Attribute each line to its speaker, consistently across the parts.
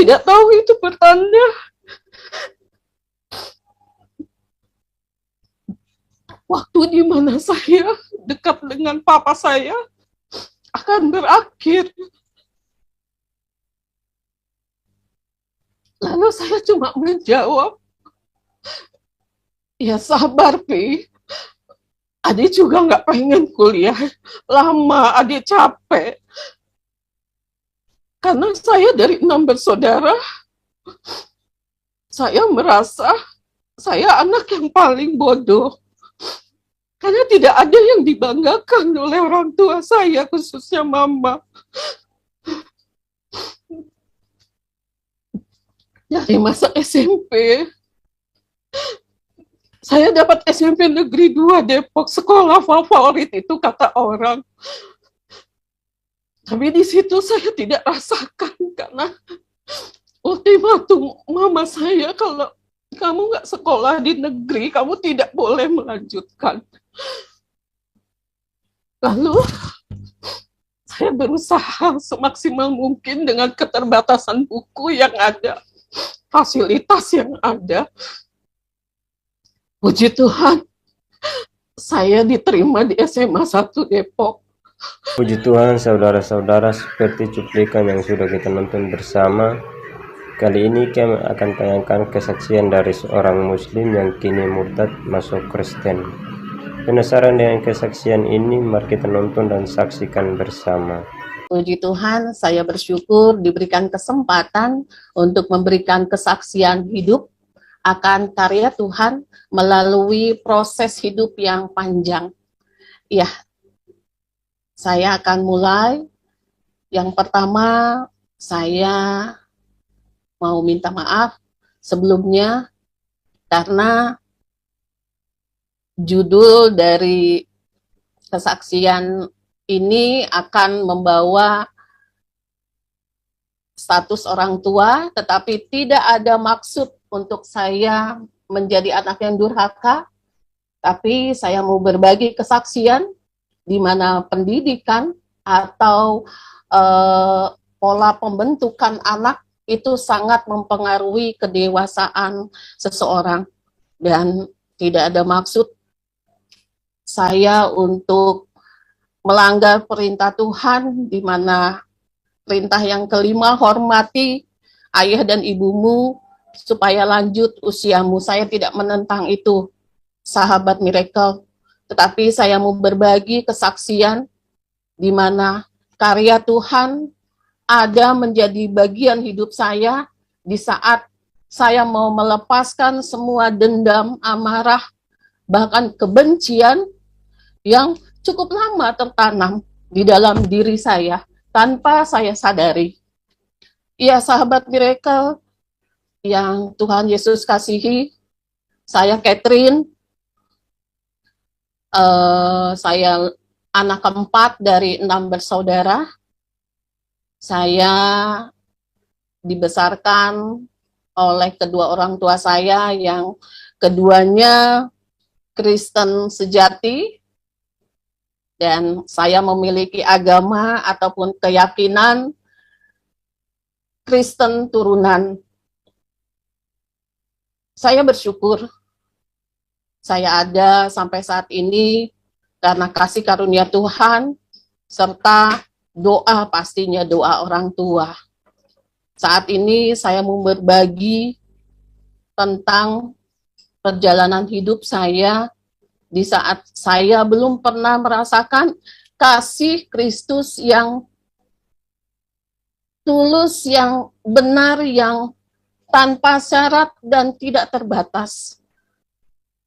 Speaker 1: tidak tahu itu pertanda waktu di mana saya dekat dengan papa saya akan berakhir. Lalu saya cuma menjawab, ya sabar, Pi. Adik juga nggak pengen kuliah lama, adik capek. Karena saya dari 6 bersaudara, saya merasa saya anak yang paling bodoh. Karena tidak ada yang dibanggakan oleh orang tua saya, khususnya mama. Dari masa SMP, saya dapat SMP Negeri 2 Depok, sekolah favorit itu kata orang. Tapi di situ saya tidak rasakan karena ultimatum mama saya, kalau kamu nggak sekolah di negeri, kamu tidak boleh melanjutkan. Lalu saya berusaha semaksimal mungkin dengan keterbatasan buku yang ada, fasilitas yang ada. Puji Tuhan, saya diterima di SMA 1 Depok.
Speaker 2: Puji Tuhan, saudara-saudara, seperti cuplikan yang sudah kita nonton bersama, kali ini kami akan tayangkan kesaksian dari seorang muslim yang kini murtad masuk Kristen. Penasaran dengan kesaksian ini? Mari kita nonton dan saksikan bersama.
Speaker 1: Puji Tuhan, saya bersyukur diberikan kesempatan untuk memberikan kesaksian hidup akan karya Tuhan melalui proses hidup yang panjang. Ya, saya akan mulai. Yang pertama, saya mau minta maaf sebelumnya karena judul dari kesaksian ini akan membawa status orang tua, tetapi tidak ada maksud untuk saya menjadi anak yang durhaka, tapi saya mau berbagi kesaksian di mana pendidikan atau pola pembentukan anak itu sangat mempengaruhi kedewasaan seseorang, dan tidak ada maksud saya untuk melanggar perintah Tuhan, di mana perintah yang kelima, hormati ayah dan ibumu supaya lanjut usiamu. Saya tidak menentang itu, sahabat Miracle, tetapi saya mau berbagi kesaksian di mana karya Tuhan ada menjadi bagian hidup saya di saat saya mau melepaskan semua dendam, amarah, bahkan kebencian yang cukup lama tertanam di dalam diri saya tanpa saya sadari. Ya, sahabat Miracle yang Tuhan Yesus kasihi, saya Catherine, saya anak keempat dari 6 bersaudara. Saya dibesarkan oleh kedua orang tua saya yang keduanya Kristen sejati, dan saya memiliki agama ataupun keyakinan Kristen turunan. Saya bersyukur saya ada sampai saat ini karena kasih karunia Tuhan serta doa, pastinya doa orang tua. Saat ini saya mau berbagi tentang perjalanan hidup saya di saat saya belum pernah merasakan kasih Kristus yang tulus, yang benar, yang tanpa syarat dan tidak terbatas.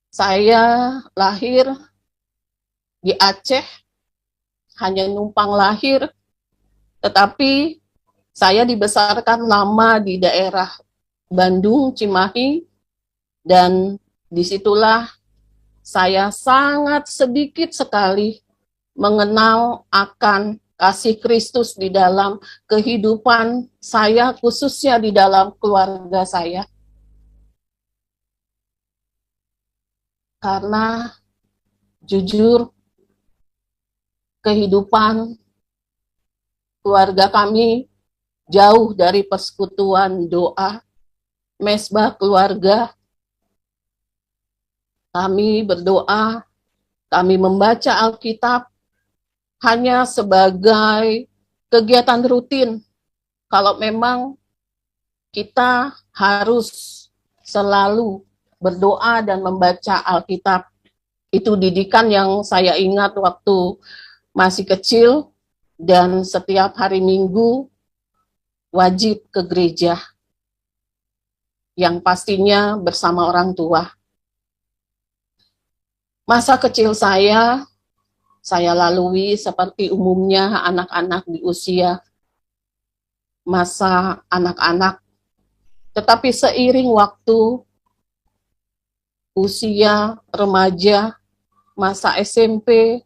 Speaker 1: Saya lahir di Aceh, hanya numpang lahir, tetapi saya dibesarkan lama di daerah Bandung, Cimahi, dan disitulah saya sangat sedikit sekali mengenal akan kasih Kristus di dalam kehidupan saya, khususnya di dalam keluarga saya. Karena jujur, kehidupan keluarga kami jauh dari persekutuan doa, mesbah keluarga. Kami berdoa, kami membaca Alkitab hanya sebagai kegiatan rutin. Kalau memang kita harus selalu berdoa dan membaca Alkitab. Itu didikan yang saya ingat waktu masih kecil, dan setiap hari Minggu wajib ke gereja, yang pastinya bersama orang tua. Masa kecil saya lalui seperti umumnya anak-anak di usia masa anak-anak. Tetapi seiring waktu, usia remaja, masa SMP,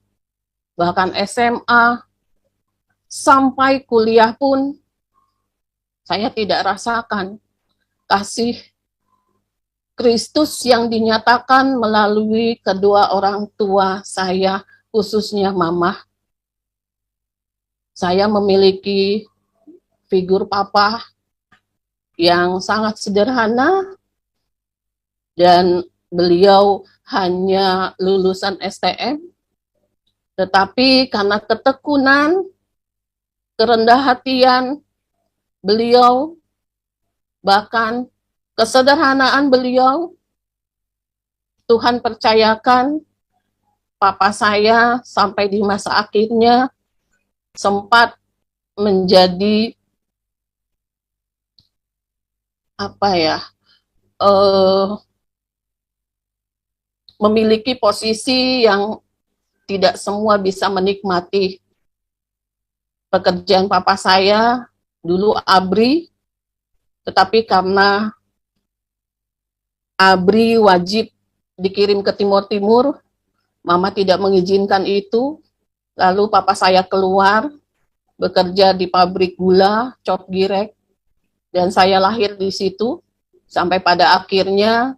Speaker 1: bahkan SMA, sampai kuliah pun, saya tidak rasakan kasih Kristus yang dinyatakan melalui kedua orang tua saya, khususnya mama. Saya memiliki figur papa yang sangat sederhana, dan beliau hanya lulusan STM, tetapi karena ketekunan, kerendah hatian beliau, bahkan kesederhanaan beliau, Tuhan percayakan papa saya sampai di masa akhirnya sempat menjadi memiliki posisi yang tidak semua bisa menikmati. Pekerjaan papa saya dulu ABRI, tetapi karena ABRI wajib dikirim ke Timur Timur, mama tidak mengizinkan itu. Lalu papa saya keluar, bekerja di pabrik gula, Cop Girek, dan saya lahir di situ. Sampai pada akhirnya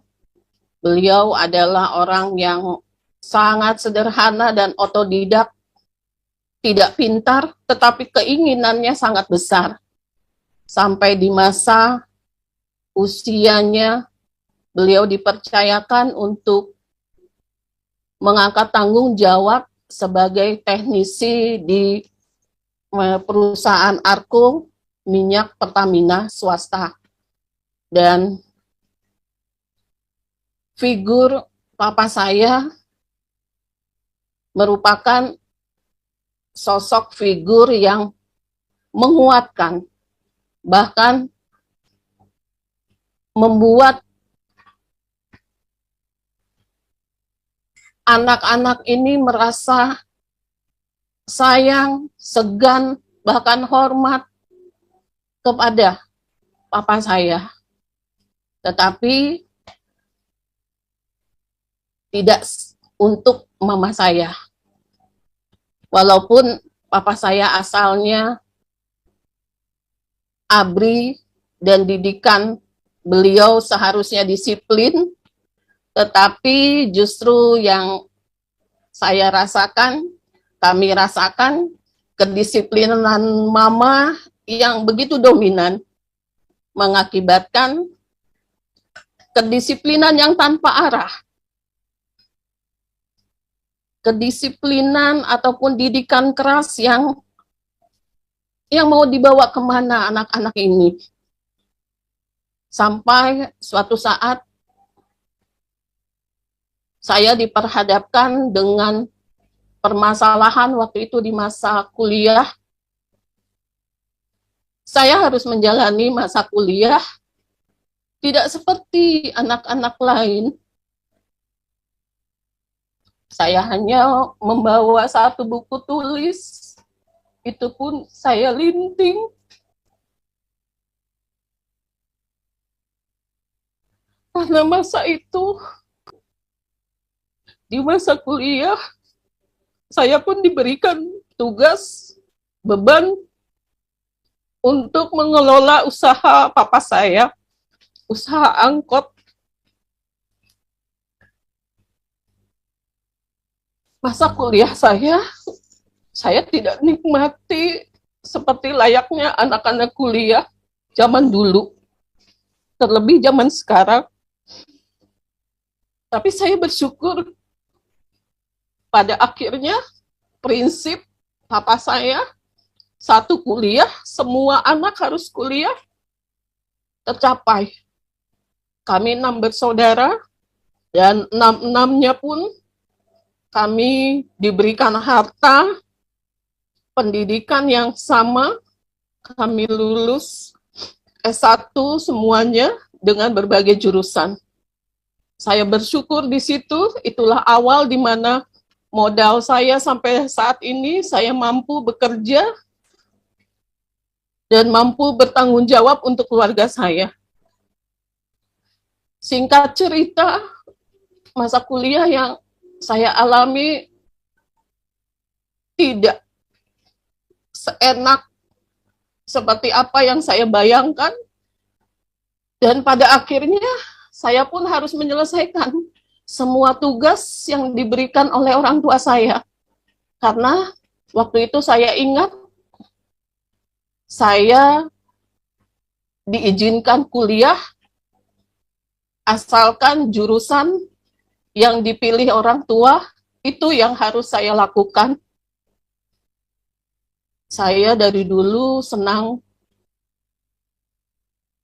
Speaker 1: beliau adalah orang yang sangat sederhana dan otodidak, tidak pintar, tetapi keinginannya sangat besar. Sampai di masa usianya, beliau dipercayakan untuk mengangkat tanggung jawab sebagai teknisi di perusahaan Arko minyak Pertamina swasta. Dan figur papa saya merupakan sosok figur yang menguatkan, bahkan membuat anak-anak ini merasa sayang, segan, bahkan hormat kepada papa saya. Tetapi tidak untuk mama saya. Walaupun papa saya asalnya ABRI dan didikan beliau seharusnya disiplin, tetapi justru yang saya rasakan, kami rasakan, kedisiplinan mama yang begitu dominan mengakibatkan kedisiplinan yang tanpa arah. Kedisiplinan ataupun didikan keras yang mau dibawa kemana anak-anak ini. Sampai suatu saat saya diperhadapkan dengan permasalahan waktu itu di masa kuliah. Saya harus menjalani masa kuliah tidak seperti anak-anak lain. Saya hanya membawa satu buku tulis, itu pun saya linting. Karena masa itu, di masa kuliah, saya pun diberikan tugas, beban untuk mengelola usaha papa saya, usaha angkot. Masa kuliah saya tidak nikmati seperti layaknya anak-anak kuliah zaman dulu, terlebih zaman sekarang. Tapi saya bersyukur pada akhirnya prinsip papa saya, satu kuliah, semua anak harus kuliah, tercapai. Kami 6 bersaudara, dan 6-6-nya pun kami diberikan harta, pendidikan yang sama. Kami lulus S1 semuanya dengan berbagai jurusan. Saya bersyukur di situ, itulah awal di mana modal saya sampai saat ini, saya mampu bekerja dan mampu bertanggung jawab untuk keluarga saya. Singkat cerita, masa kuliah yang saya alami tidak seenak seperti apa yang saya bayangkan, dan pada akhirnya saya pun harus menyelesaikan semua tugas yang diberikan oleh orang tua saya. Karena waktu itu saya ingat, saya diizinkan kuliah asalkan jurusan yang dipilih orang tua itu yang harus saya lakukan. Saya dari dulu senang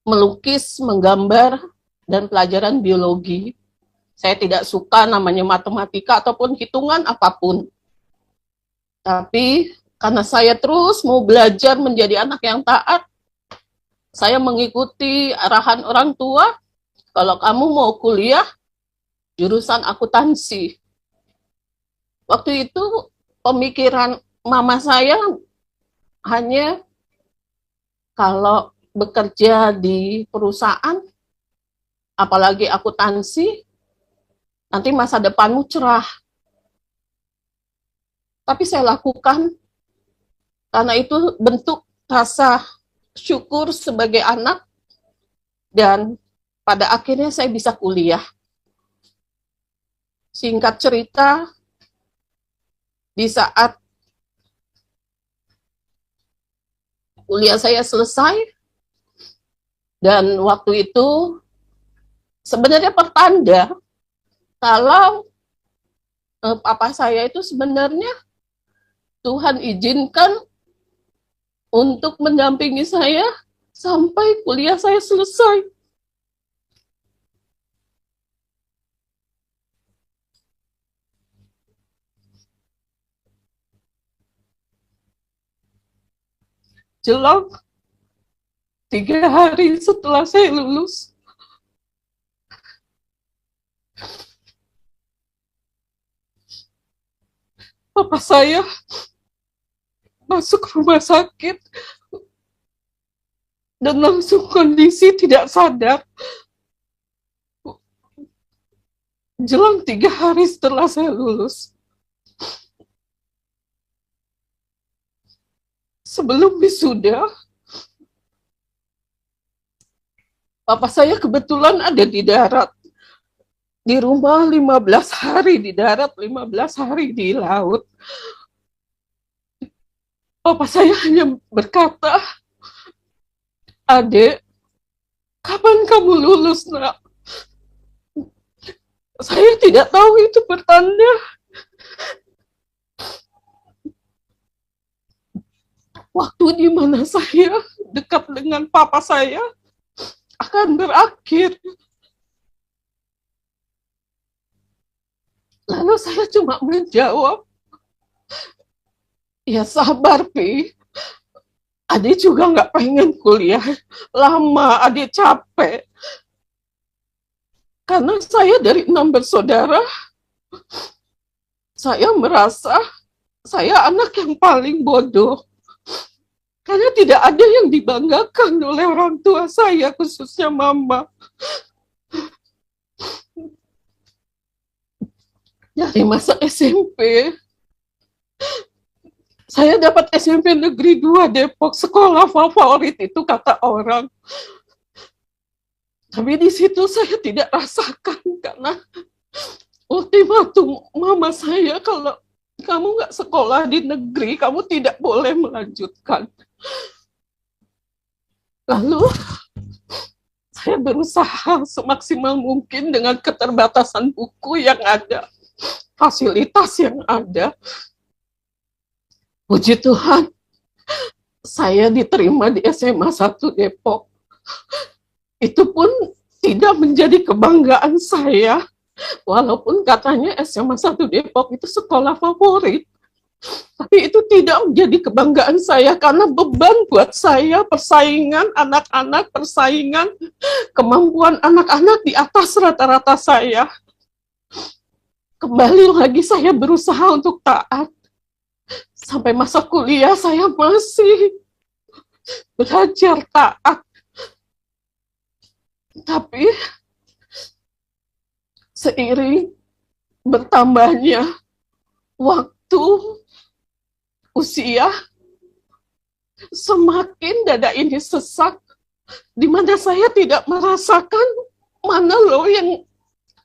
Speaker 1: melukis, menggambar, dan pelajaran biologi. Saya tidak suka namanya matematika ataupun hitungan apapun. Tapi karena saya terus mau belajar menjadi anak yang taat, saya mengikuti arahan orang tua, kalau kamu mau kuliah, jurusan akuntansi. Waktu itu pemikiran mama saya hanya kalau bekerja di perusahaan, apalagi akuntansi, nanti masa depanmu cerah. Tapi saya lakukan karena itu bentuk rasa syukur sebagai anak, dan pada akhirnya saya bisa kuliah. Singkat cerita, di saat kuliah saya selesai, dan waktu itu sebenarnya pertanda kalau papa saya itu sebenarnya Tuhan izinkan untuk mendampingi saya sampai kuliah saya selesai. Jelang 3 hari setelah saya lulus, papa saya masuk rumah sakit dan langsung kondisi tidak sadar. Jelang 3 hari setelah saya lulus. Sebelum wisuda, papa saya kebetulan ada di darat. Di rumah 15 hari di darat, 15 hari di laut. Papa saya hanya berkata, "Adek, kapan kamu lulus, nak?" Saya tidak tahu itu pertanda. Waktu di mana saya dekat dengan papa saya akan berakhir. Lalu saya cuma menjawab, "Ya sabar, Pi. Adik juga nggak pengen kuliah lama, adik capek." Karena saya dari 6 bersaudara, saya merasa saya anak yang paling bodoh. Karena tidak ada yang dibanggakan oleh orang tua saya, khususnya mama. Dari masa SMP, saya dapat SMP Negeri 2 Depok, sekolah favorit itu kata orang. Tapi di situ saya tidak rasakan, karena ultimatum mama saya, kalau kamu nggak sekolah di negeri, kamu tidak boleh melanjutkan. Lalu saya berusaha semaksimal mungkin dengan keterbatasan buku yang ada, fasilitas yang ada. Puji Tuhan, saya diterima di SMA 1 Depok. Itu pun tidak menjadi kebanggaan saya, walaupun katanya SMA 1 Depok itu sekolah favorit. Tapi itu tidak menjadi kebanggaan saya karena beban buat saya, persaingan anak-anak, persaingan kemampuan anak-anak di atas rata-rata saya. Kembali lagi saya berusaha untuk taat. Sampai masa kuliah saya masih belajar taat. Tapi seiring bertambahnya waktu, usia, semakin dada ini sesak, di mana saya tidak merasakan mana loh yang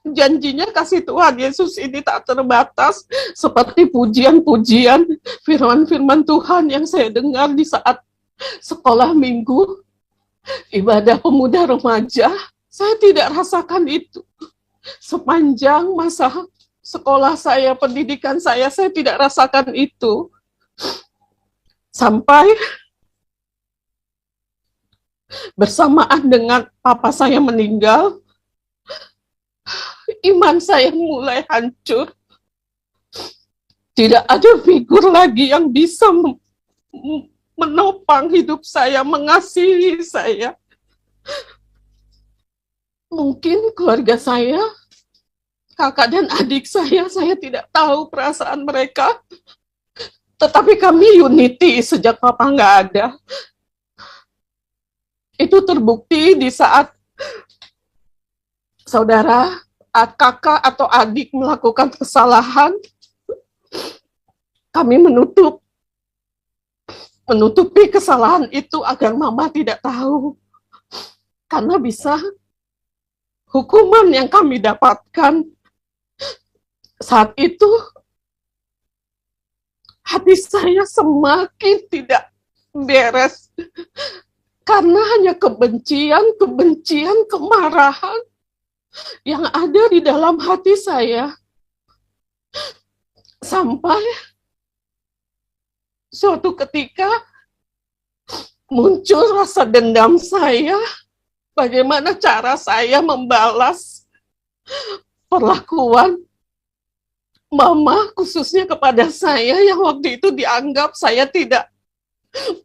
Speaker 1: janjinya kasih Tuhan Yesus ini tak terbatas, seperti pujian-pujian, firman-firman Tuhan yang saya dengar di saat sekolah minggu, ibadah pemuda remaja. Saya tidak rasakan itu. Sepanjang masa sekolah saya, pendidikan saya tidak rasakan itu. Sampai bersamaan dengan papa saya meninggal, iman saya mulai hancur. Tidak ada figur lagi yang bisa menopang hidup saya, mengasihi saya. Mungkin keluarga saya, kakak dan adik saya tidak tahu perasaan mereka. Tetapi kami unity sejak papa nggak ada. Itu terbukti di saat saudara, kakak atau adik melakukan kesalahan, kami menutupi kesalahan itu agar mama tidak tahu. Karena bisa hukuman yang kami dapatkan saat itu, hati saya semakin tidak beres. Karena hanya kebencian, kemarahan yang ada di dalam hati saya. Sampai suatu ketika muncul rasa dendam saya, bagaimana cara saya membalas perlakuan mama, khususnya kepada saya yang waktu itu dianggap saya tidak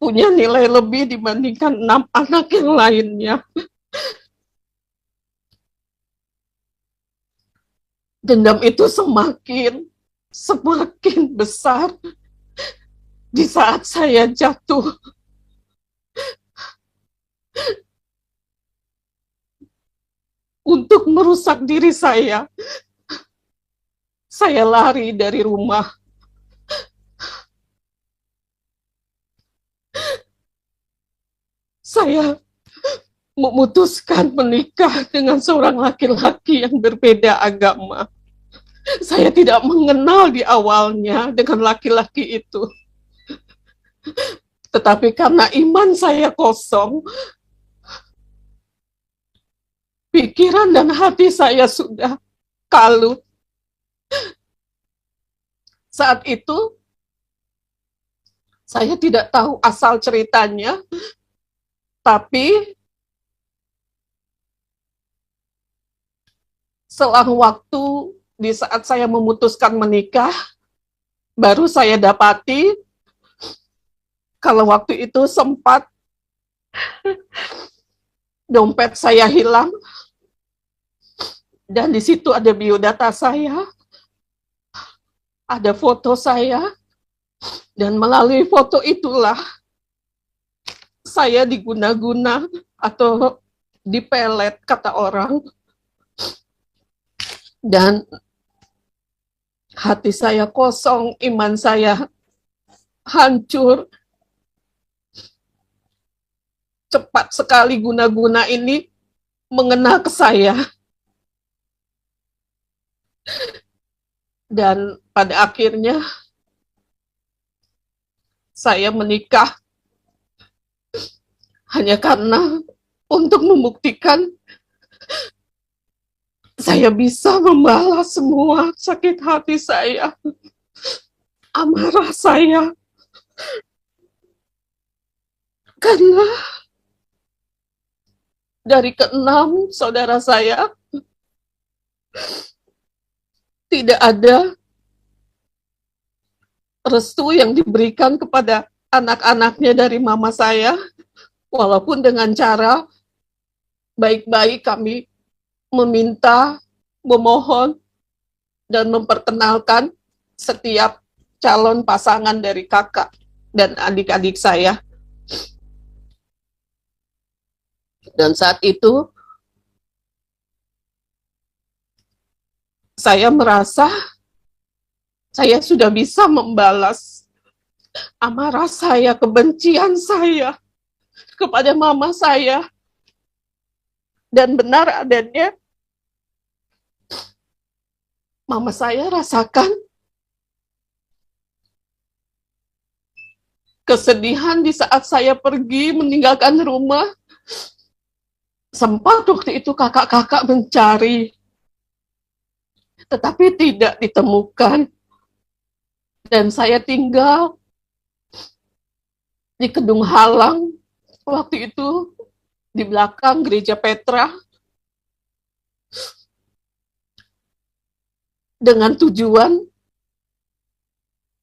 Speaker 1: punya nilai lebih dibandingkan 6 anak yang lainnya. Dendam itu semakin besar di saat saya jatuh. Untuk merusak diri saya lari dari rumah. Saya memutuskan menikah dengan seorang laki-laki yang berbeda agama. Saya tidak mengenal di awalnya dengan laki-laki itu. Tetapi karena iman saya kosong, pikiran dan hati saya sudah kalut. Saat itu, saya tidak tahu asal ceritanya, tapi selang waktu di saat saya memutuskan menikah, baru saya dapati kalau waktu itu sempat dompet saya hilang, dan di situ ada biodata saya, ada foto saya, dan melalui foto itulah saya diguna-guna atau dipelet kata orang, dan hati saya kosong, iman saya hancur. Cepat sekali guna-guna ini mengena ke saya. Dan pada akhirnya saya menikah hanya karena untuk membuktikan saya bisa membalas semua sakit hati saya, amarah saya, karena dari keenam saudara saya tidak ada restu yang diberikan kepada anak-anaknya dari mama saya, walaupun dengan cara baik-baik kami meminta, memohon, dan memperkenalkan setiap calon pasangan dari kakak dan adik-adik saya. Dan saat itu, saya merasa saya sudah bisa membalas amarah saya, kebencian saya kepada mama saya. Dan benar adanya, mama saya rasakan kesedihan di saat saya pergi meninggalkan rumah. Sempat waktu itu kakak-kakak mencari, tetapi tidak ditemukan. Dan saya tinggal di Kedung Halang waktu itu, di belakang gereja Petra, dengan tujuan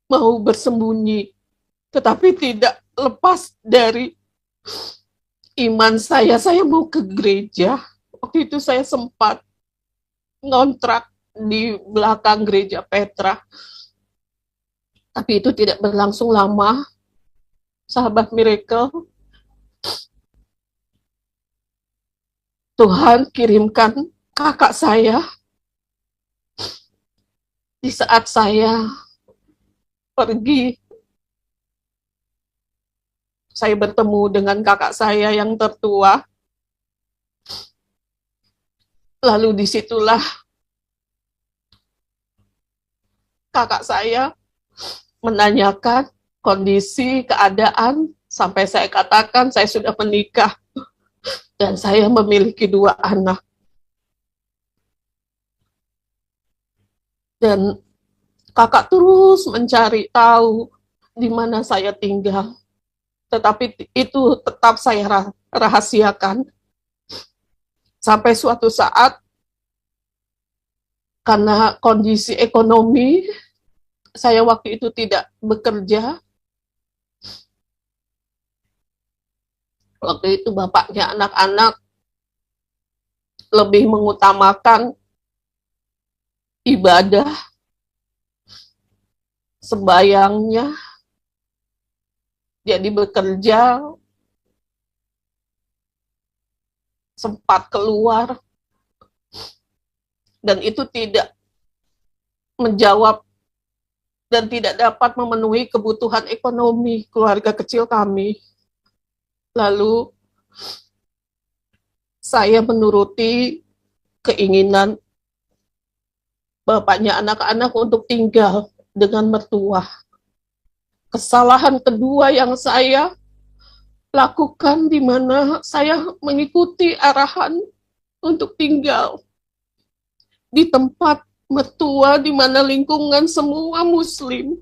Speaker 1: mau bersembunyi, tetapi tidak lepas dari iman saya. Saya mau ke gereja. Waktu itu saya sempat ngontrak di belakang gereja Petra, tapi itu tidak berlangsung lama. Sahabat Miracle, Tuhan kirimkan kakak saya di saat saya pergi. Saya bertemu dengan kakak saya yang tertua. Lalu disitulah kakak saya menanyakan kondisi, keadaan, sampai saya katakan saya sudah menikah dan saya memiliki 2 anak. Dan kakak terus mencari tahu di mana saya tinggal. Tetapi itu tetap saya rahasiakan. Sampai suatu saat, karena kondisi ekonomi, saya waktu itu tidak bekerja. Waktu itu bapaknya anak-anak lebih mengutamakan ibadah, sembayangnya. Jadi bekerja, sempat keluar, dan itu tidak menjawab dan tidak dapat memenuhi kebutuhan ekonomi keluarga kecil kami. Lalu saya menuruti keinginan bapaknya anak-anak untuk tinggal dengan mertua. Kesalahan kedua yang saya lakukan, di mana saya mengikuti arahan untuk tinggal di tempat mertua, di mana lingkungan semua Muslim.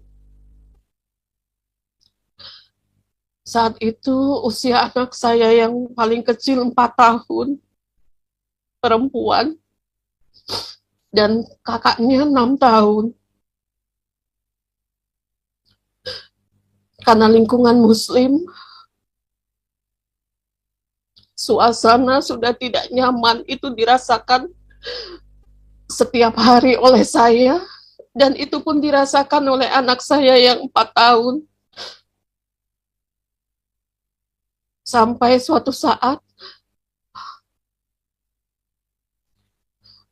Speaker 1: Saat itu usia anak saya yang paling kecil 4 tahun, perempuan, dan kakaknya 6 tahun. Karena lingkungan Muslim, suasana sudah tidak nyaman, itu dirasakan setiap hari oleh saya, dan itu pun dirasakan oleh anak saya yang 4 tahun. Sampai suatu saat,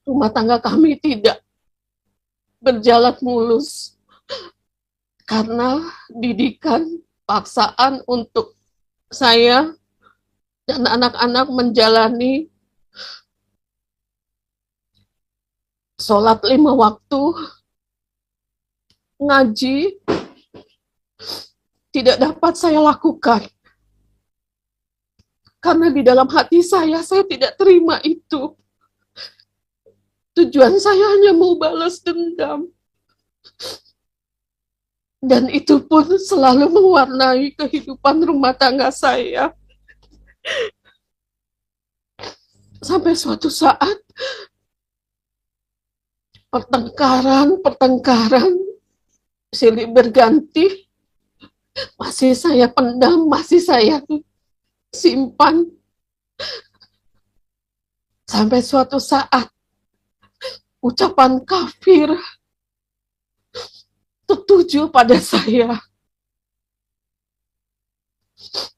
Speaker 1: rumah tangga kami tidak berjalan mulus, karena didikan, paksaan untuk saya dan anak-anak menjalani sholat 5 waktu, ngaji, tidak dapat saya lakukan. Karena di dalam hati saya tidak terima itu. Tujuan saya hanya mau balas dendam. Dan itu pun selalu mewarnai kehidupan rumah tangga saya. Sampai suatu saat, pertengkaran silih berganti, masih saya pendam, masih saya simpan. Sampai suatu saat, ucapan kafir tertuju pada saya.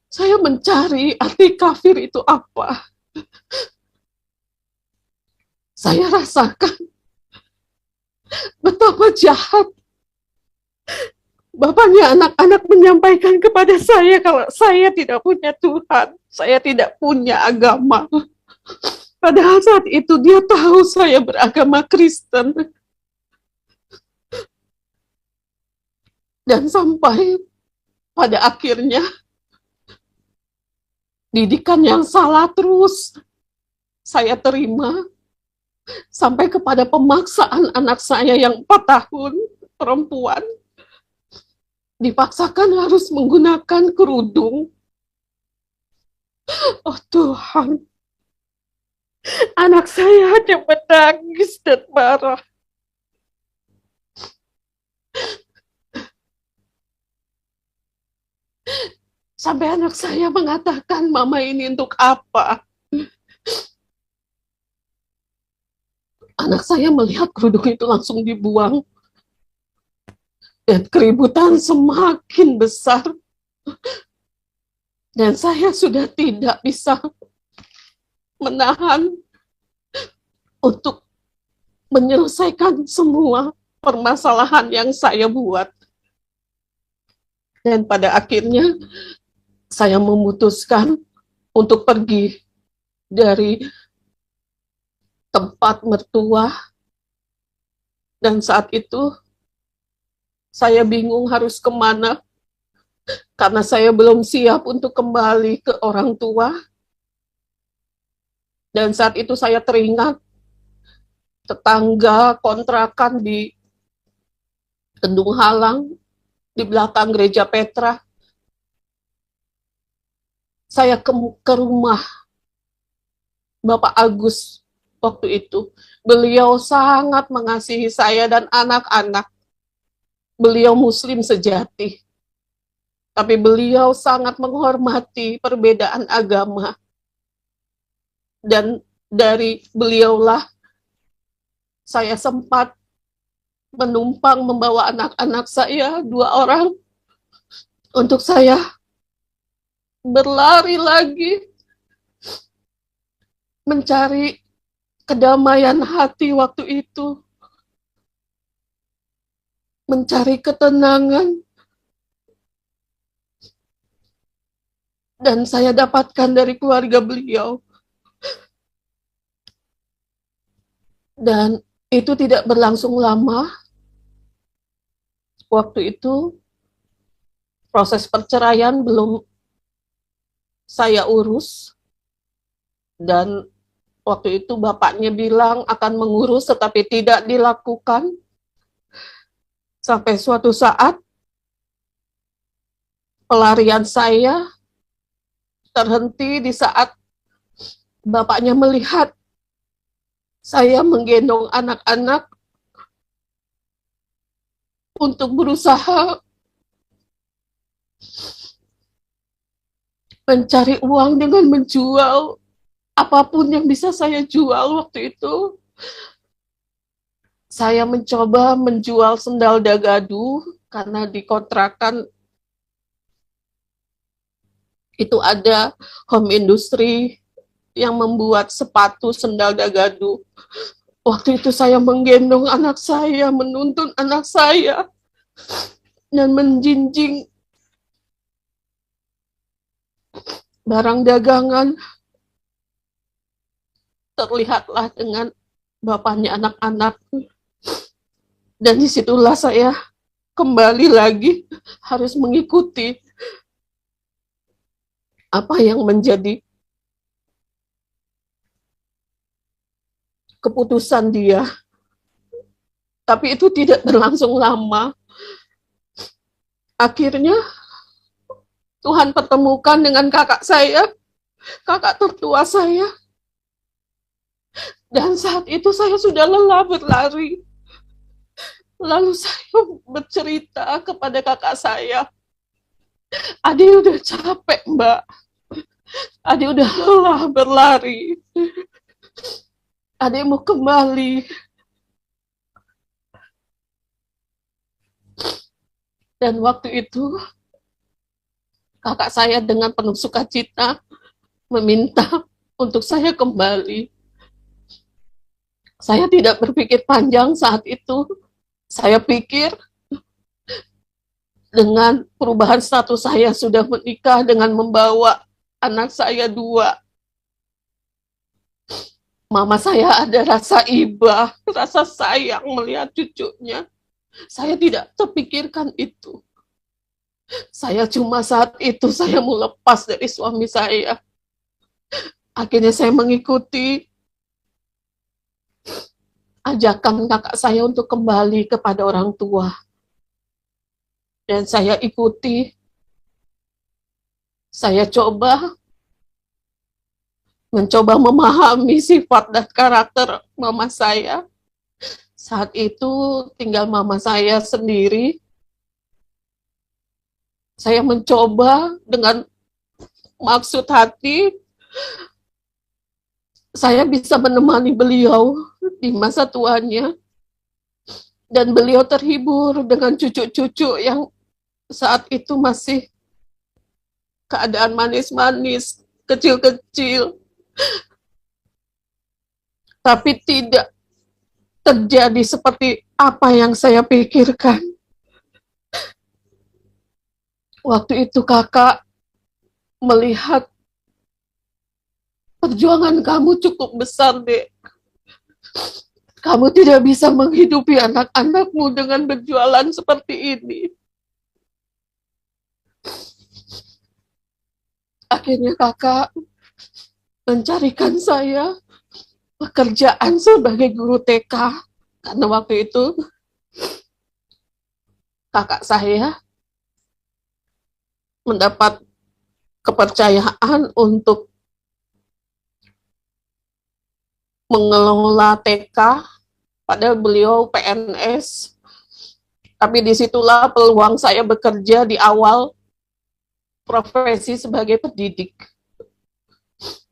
Speaker 1: Saya mencari arti kafir itu apa. Saya rasakan betapa jahat bapaknya anak-anak menyampaikan kepada saya kalau saya tidak punya Tuhan, saya tidak punya agama. Padahal saat itu dia tahu saya beragama Kristen. Dan sampai pada akhirnya didikan yang salah terus saya terima, sampai kepada pemaksaan anak saya yang 4 tahun, perempuan, dipaksakan harus menggunakan kerudung. Oh Tuhan, anak saya hanya menangis dan marah. Sampai anak saya mengatakan, "Mama, ini untuk apa?" Anak saya melihat kerudung itu langsung dibuang. Dan keributan semakin besar. Dan saya sudah tidak bisa menahan untuk menyelesaikan semua permasalahan yang saya buat. Dan pada akhirnya saya memutuskan untuk pergi dari tempat mertua. Dan saat itu saya bingung harus kemana, karena saya belum siap untuk kembali ke orang tua. Dan saat itu saya teringat tetangga kontrakan di Kedung Halang, di belakang gereja Petra. Saya ke rumah Bapak Agus waktu itu. Beliau sangat mengasihi saya dan anak-anak. Beliau Muslim sejati. Tapi beliau sangat menghormati perbedaan agama. Dan dari beliaulah saya sempat menumpang membawa anak-anak saya, 2 orang, untuk saya berlari lagi mencari kedamaian hati waktu itu, mencari ketenangan. Dan saya dapatkan dari keluarga beliau. Dan itu tidak berlangsung lama. Waktu itu proses perceraian belum saya urus. Dan waktu itu bapaknya bilang akan mengurus, tetapi tidak dilakukan. Sampai suatu saat pelarian saya terhenti di saat bapaknya melihat saya menggendong anak-anak untuk berusaha mencari uang dengan menjual apapun yang bisa saya jual waktu itu. Saya mencoba menjual sendal dagadu, karena di kontrakan itu ada home industry yang membuat sepatu sendal dagadu. Waktu itu saya menggendong anak saya, menuntun anak saya, dan menjinjing barang dagangan. Terlihatlah dengan bapaknya anak-anak. Dan disitulah saya kembali lagi harus mengikuti apa yang menjadi keputusan dia. Tapi itu tidak berlangsung lama. Akhirnya Tuhan pertemukan dengan kakak saya, kakak tertua saya. Dan saat itu saya sudah lelah berlari. Lalu saya bercerita kepada kakak saya, "Adik udah capek, Mbak. Adik udah lelah berlari. Adik mau kembali." Dan waktu itu kakak saya dengan penuh sukacita meminta untuk saya kembali. Saya tidak berpikir panjang saat itu. Saya pikir dengan perubahan status saya sudah menikah dengan membawa anak saya 2. Mama saya ada rasa iba, rasa sayang melihat cucunya. Saya tidak terpikirkan itu. Saya cuma saat itu saya mau lepas dari suami saya. Akhirnya saya mengikuti ajakan kakak saya untuk kembali kepada orang tua. Dan saya ikuti, saya mencoba memahami sifat dan karakter mama saya. Saat itu tinggal mama saya sendiri. Saya mencoba dengan maksud hati, saya bisa menemani beliau di masa tuanya. Dan beliau terhibur dengan cucu-cucu yang saat itu masih keadaan manis-manis, kecil-kecil. Tapi tidak terjadi seperti apa yang saya pikirkan. Waktu itu kakak melihat, "Perjuangan kamu cukup besar, Dek. Kamu tidak bisa menghidupi anak-anakmu dengan berjualan seperti ini." Akhirnya kakak mencarikan saya pekerjaan sebagai guru TK. Karena waktu itu kakak saya mendapat kepercayaan untuk mengelola TK, padahal beliau PNS. Tapi disitulah peluang saya bekerja di awal profesi sebagai pendidik.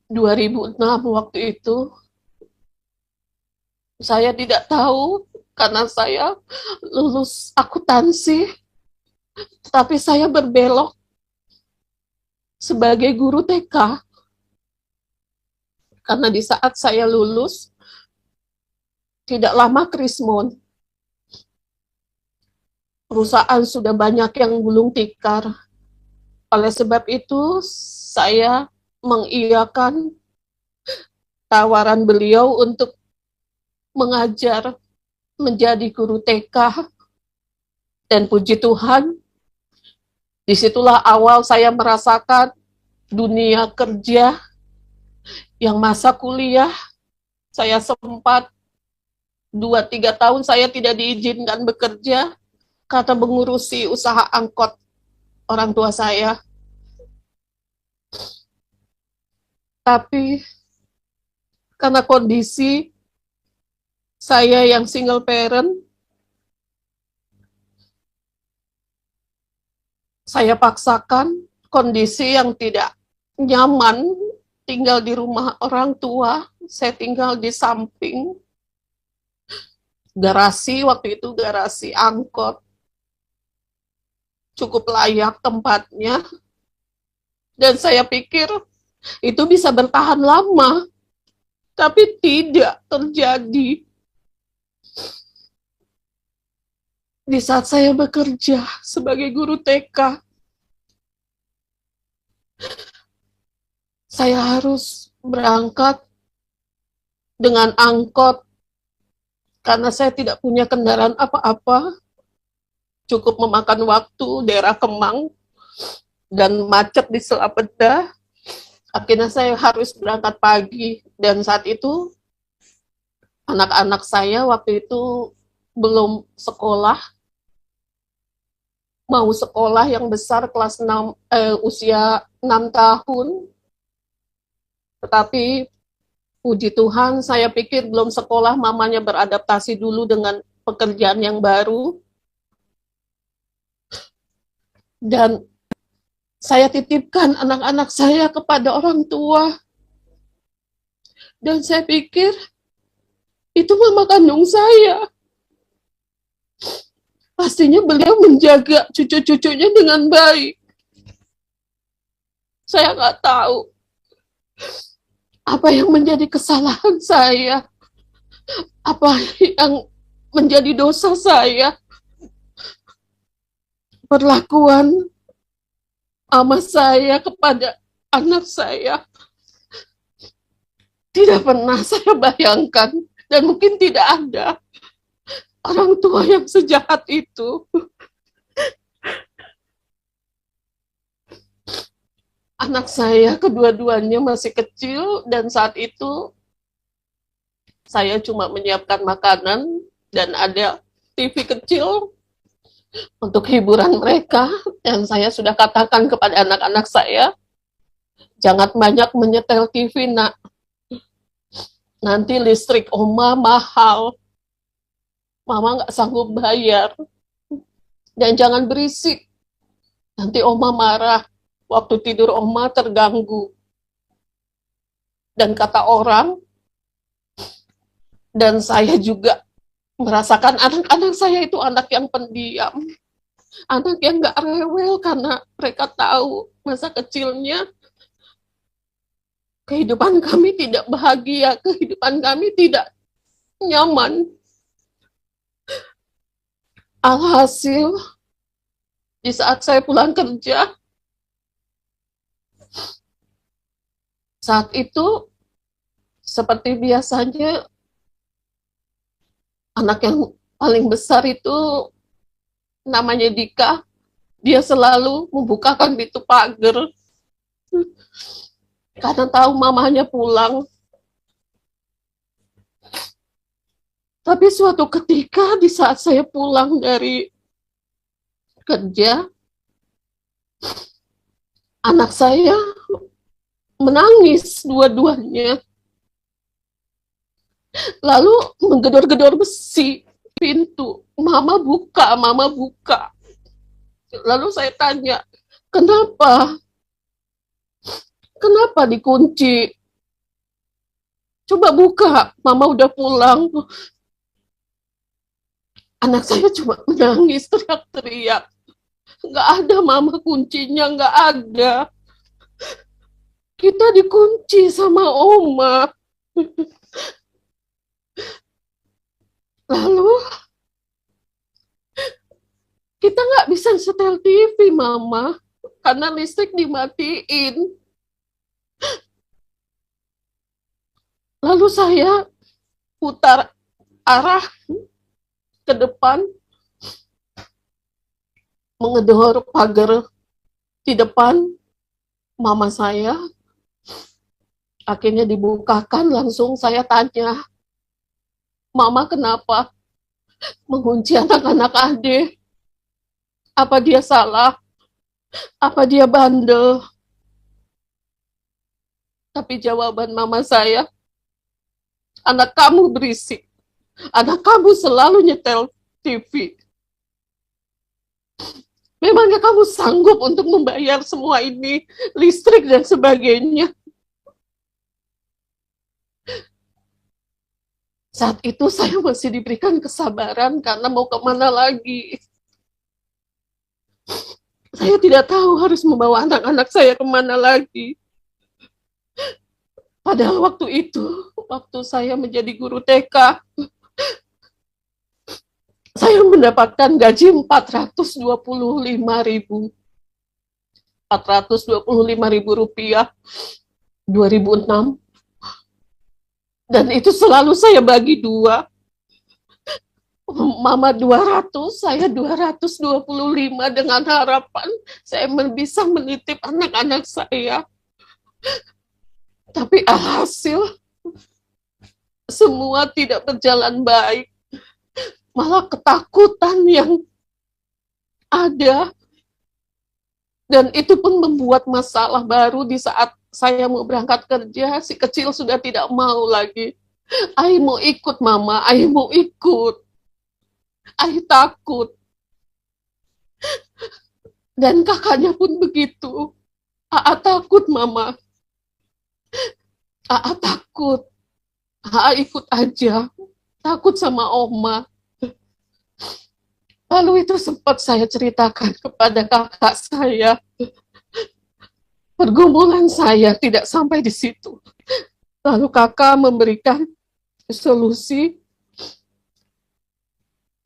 Speaker 1: 2006 waktu itu, saya tidak tahu karena saya lulus akuntansi, tapi saya berbelok sebagai guru TK. Karena di saat saya lulus, tidak lama Krismon, perusahaan sudah banyak yang gulung tikar. Oleh sebab itu, saya mengiyakan tawaran beliau untuk mengajar menjadi guru TK. Dan puji Tuhan, disitulah awal saya merasakan dunia kerja. Yang masa kuliah, saya sempat 2-3 tahun saya tidak diizinkan bekerja karena mengurusi usaha angkot orang tua saya. Tapi karena kondisi saya yang single parent, saya paksakan kondisi yang tidak nyaman tinggal di rumah orang tua. Saya tinggal di samping garasi, waktu itu garasi angkot. Cukup layak tempatnya. Dan saya pikir itu bisa bertahan lama. Tapi tidak terjadi. Di saat saya bekerja sebagai guru TK, saya harus berangkat dengan angkot karena saya tidak punya kendaraan apa-apa. Cukup memakan waktu daerah Kemang dan macet di Selapeda. Akhirnya saya harus berangkat pagi, dan saat itu Anak-anak saya waktu itu belum sekolah, mau sekolah yang besar kelas 6, usia 6 tahun, tetapi puji Tuhan saya pikir belum sekolah mamanya beradaptasi dulu dengan pekerjaan yang baru, dan saya titipkan anak-anak saya kepada orang tua, dan saya pikir itu mama kandung saya. Pastinya beliau menjaga cucu-cucunya dengan baik. Saya nggak tahu apa yang menjadi kesalahan saya, apa yang menjadi dosa saya. Perlakuan mama saya kepada anak saya tidak pernah saya bayangkan, dan mungkin tidak ada orang tua yang sejahat itu. Anak saya kedua-duanya masih kecil, dan saat itu saya cuma menyiapkan makanan dan ada TV kecil untuk hiburan mereka. Dan saya sudah katakan kepada anak-anak saya, jangan banyak menyetel TV, nak. Nanti listrik Oma mahal. Mama nggak sanggup bayar. Dan jangan berisik. Nanti Oma marah. Waktu tidur Oma terganggu. Dan kata orang, dan saya juga merasakan anak-anak saya itu anak yang pendiam. Anak yang nggak rewel karena mereka tahu masa kecilnya kehidupan kami tidak bahagia, kehidupan kami tidak nyaman. Alhasil, di saat saya pulang kerja, saat itu seperti biasanya anak yang paling besar itu namanya Dika, dia selalu membukakan pintu pagar karena tahu mamanya pulang. Tapi suatu ketika di saat saya pulang dari kerja, anak saya menangis dua-duanya. Lalu menggedor-gedor besi pintu. Mama buka, mama buka. Lalu saya tanya, kenapa? Kenapa dikunci? Coba buka, mama udah pulang. Anak saya cuma menangis, teriak-teriak. Nggak ada mama, kuncinya nggak ada. Kita dikunci sama Oma. Lalu kita nggak bisa setel TV, mama, karena listrik dimatiin. Lalu saya putar arah ke depan, mengedor pagar di depan mama saya. Akhirnya dibukakan, langsung saya tanya, mama kenapa mengunci anak-anak adik? Apa dia salah? Apa dia bandel? Tapi jawaban mama saya, anak kamu berisik. Anak kamu selalu nyetel TV. Memangnya kamu sanggup untuk membayar semua ini, listrik dan sebagainya? Saat itu saya masih diberikan kesabaran karena mau kemana lagi. Saya tidak tahu harus membawa anak-anak saya kemana lagi. Padahal waktu itu, waktu saya menjadi guru TK, saya mendapatkan gaji 425.000 rupiah 2006. Dan itu selalu saya bagi dua. Mama 200, saya 225, dengan harapan saya bisa menitip anak-anak saya. Tapi alhasil semua tidak berjalan baik. Malah ketakutan yang ada. Dan itu pun membuat masalah baru di saat saya mau berangkat kerja. Si kecil sudah tidak mau lagi. Ai mau ikut mama, Ai mau ikut. Ai takut. Dan kakaknya pun begitu. Aa takut mama. Aa takut. Aa ikut aja. Takut sama oma. Lalu itu sempat saya ceritakan kepada kakak saya. Pergumulan saya tidak sampai di situ. Lalu kakak memberikan solusi,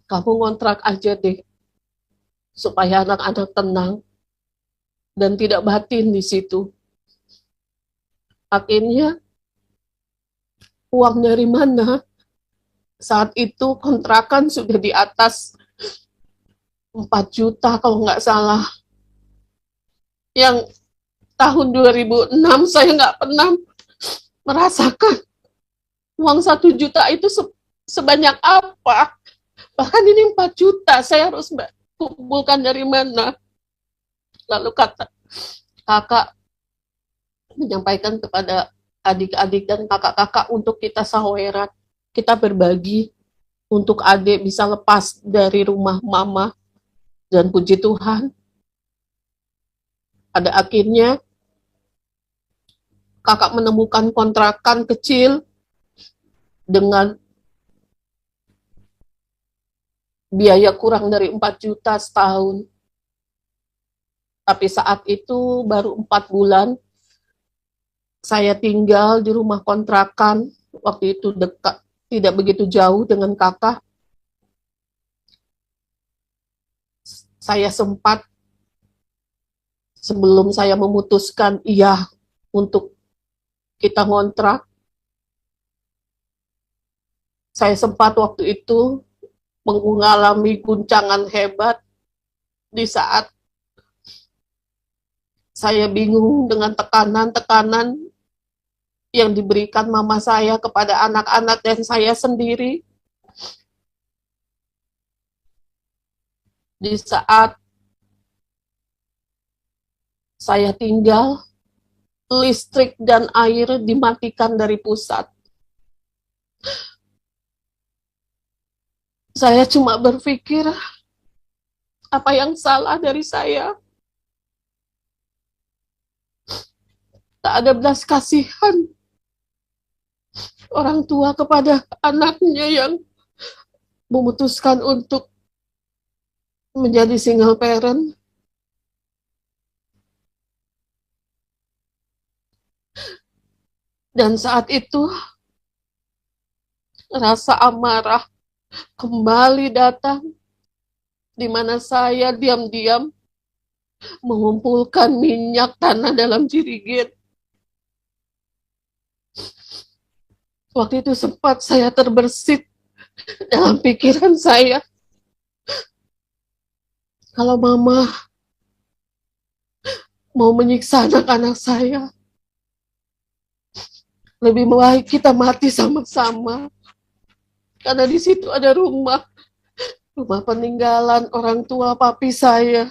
Speaker 1: kamu ngontrak aja deh, supaya anak-anak tenang dan tidak batin di situ. Akhirnya, uang dari mana? Saat itu kontrakan sudah di atas 4 juta kalau nggak salah. Yang tahun 2006 saya nggak pernah merasakan uang 1 juta itu sebanyak apa. Bahkan ini 4 juta, saya harus kumpulkan dari mana. Lalu kata kakak menyampaikan kepada adik-adik dan kakak-kakak untuk kita saweran, kita berbagi untuk adik bisa lepas dari rumah mama. Dan puji Tuhan, pada akhirnya kakak menemukan kontrakan kecil dengan biaya kurang dari 4 juta setahun. Tapi saat itu baru 4 bulan saya tinggal di rumah kontrakan, waktu itu dekat, tidak begitu jauh dengan kakak. Saya sempat, sebelum saya memutuskan iya untuk kita ngontrak, saya sempat waktu itu mengalami guncangan hebat di saat saya bingung dengan tekanan-tekanan yang diberikan mama saya kepada anak-anak dan saya sendiri. Di saat saya tinggal, listrik dan air dimatikan dari pusat. Saya cuma berpikir, apa yang salah dari saya? Tak ada belas kasihan orang tua kepada anaknya yang memutuskan untuk menjadi single parent. Dan saat itu, rasa amarah kembali datang, di mana saya diam-diam mengumpulkan minyak tanah dalam jerigen. Waktu itu sempat saya terbersit dalam pikiran saya, kalau mama mau menyiksa anak-anak saya, lebih baik kita mati sama-sama. Karena di situ ada rumah peninggalan orang tua papi saya,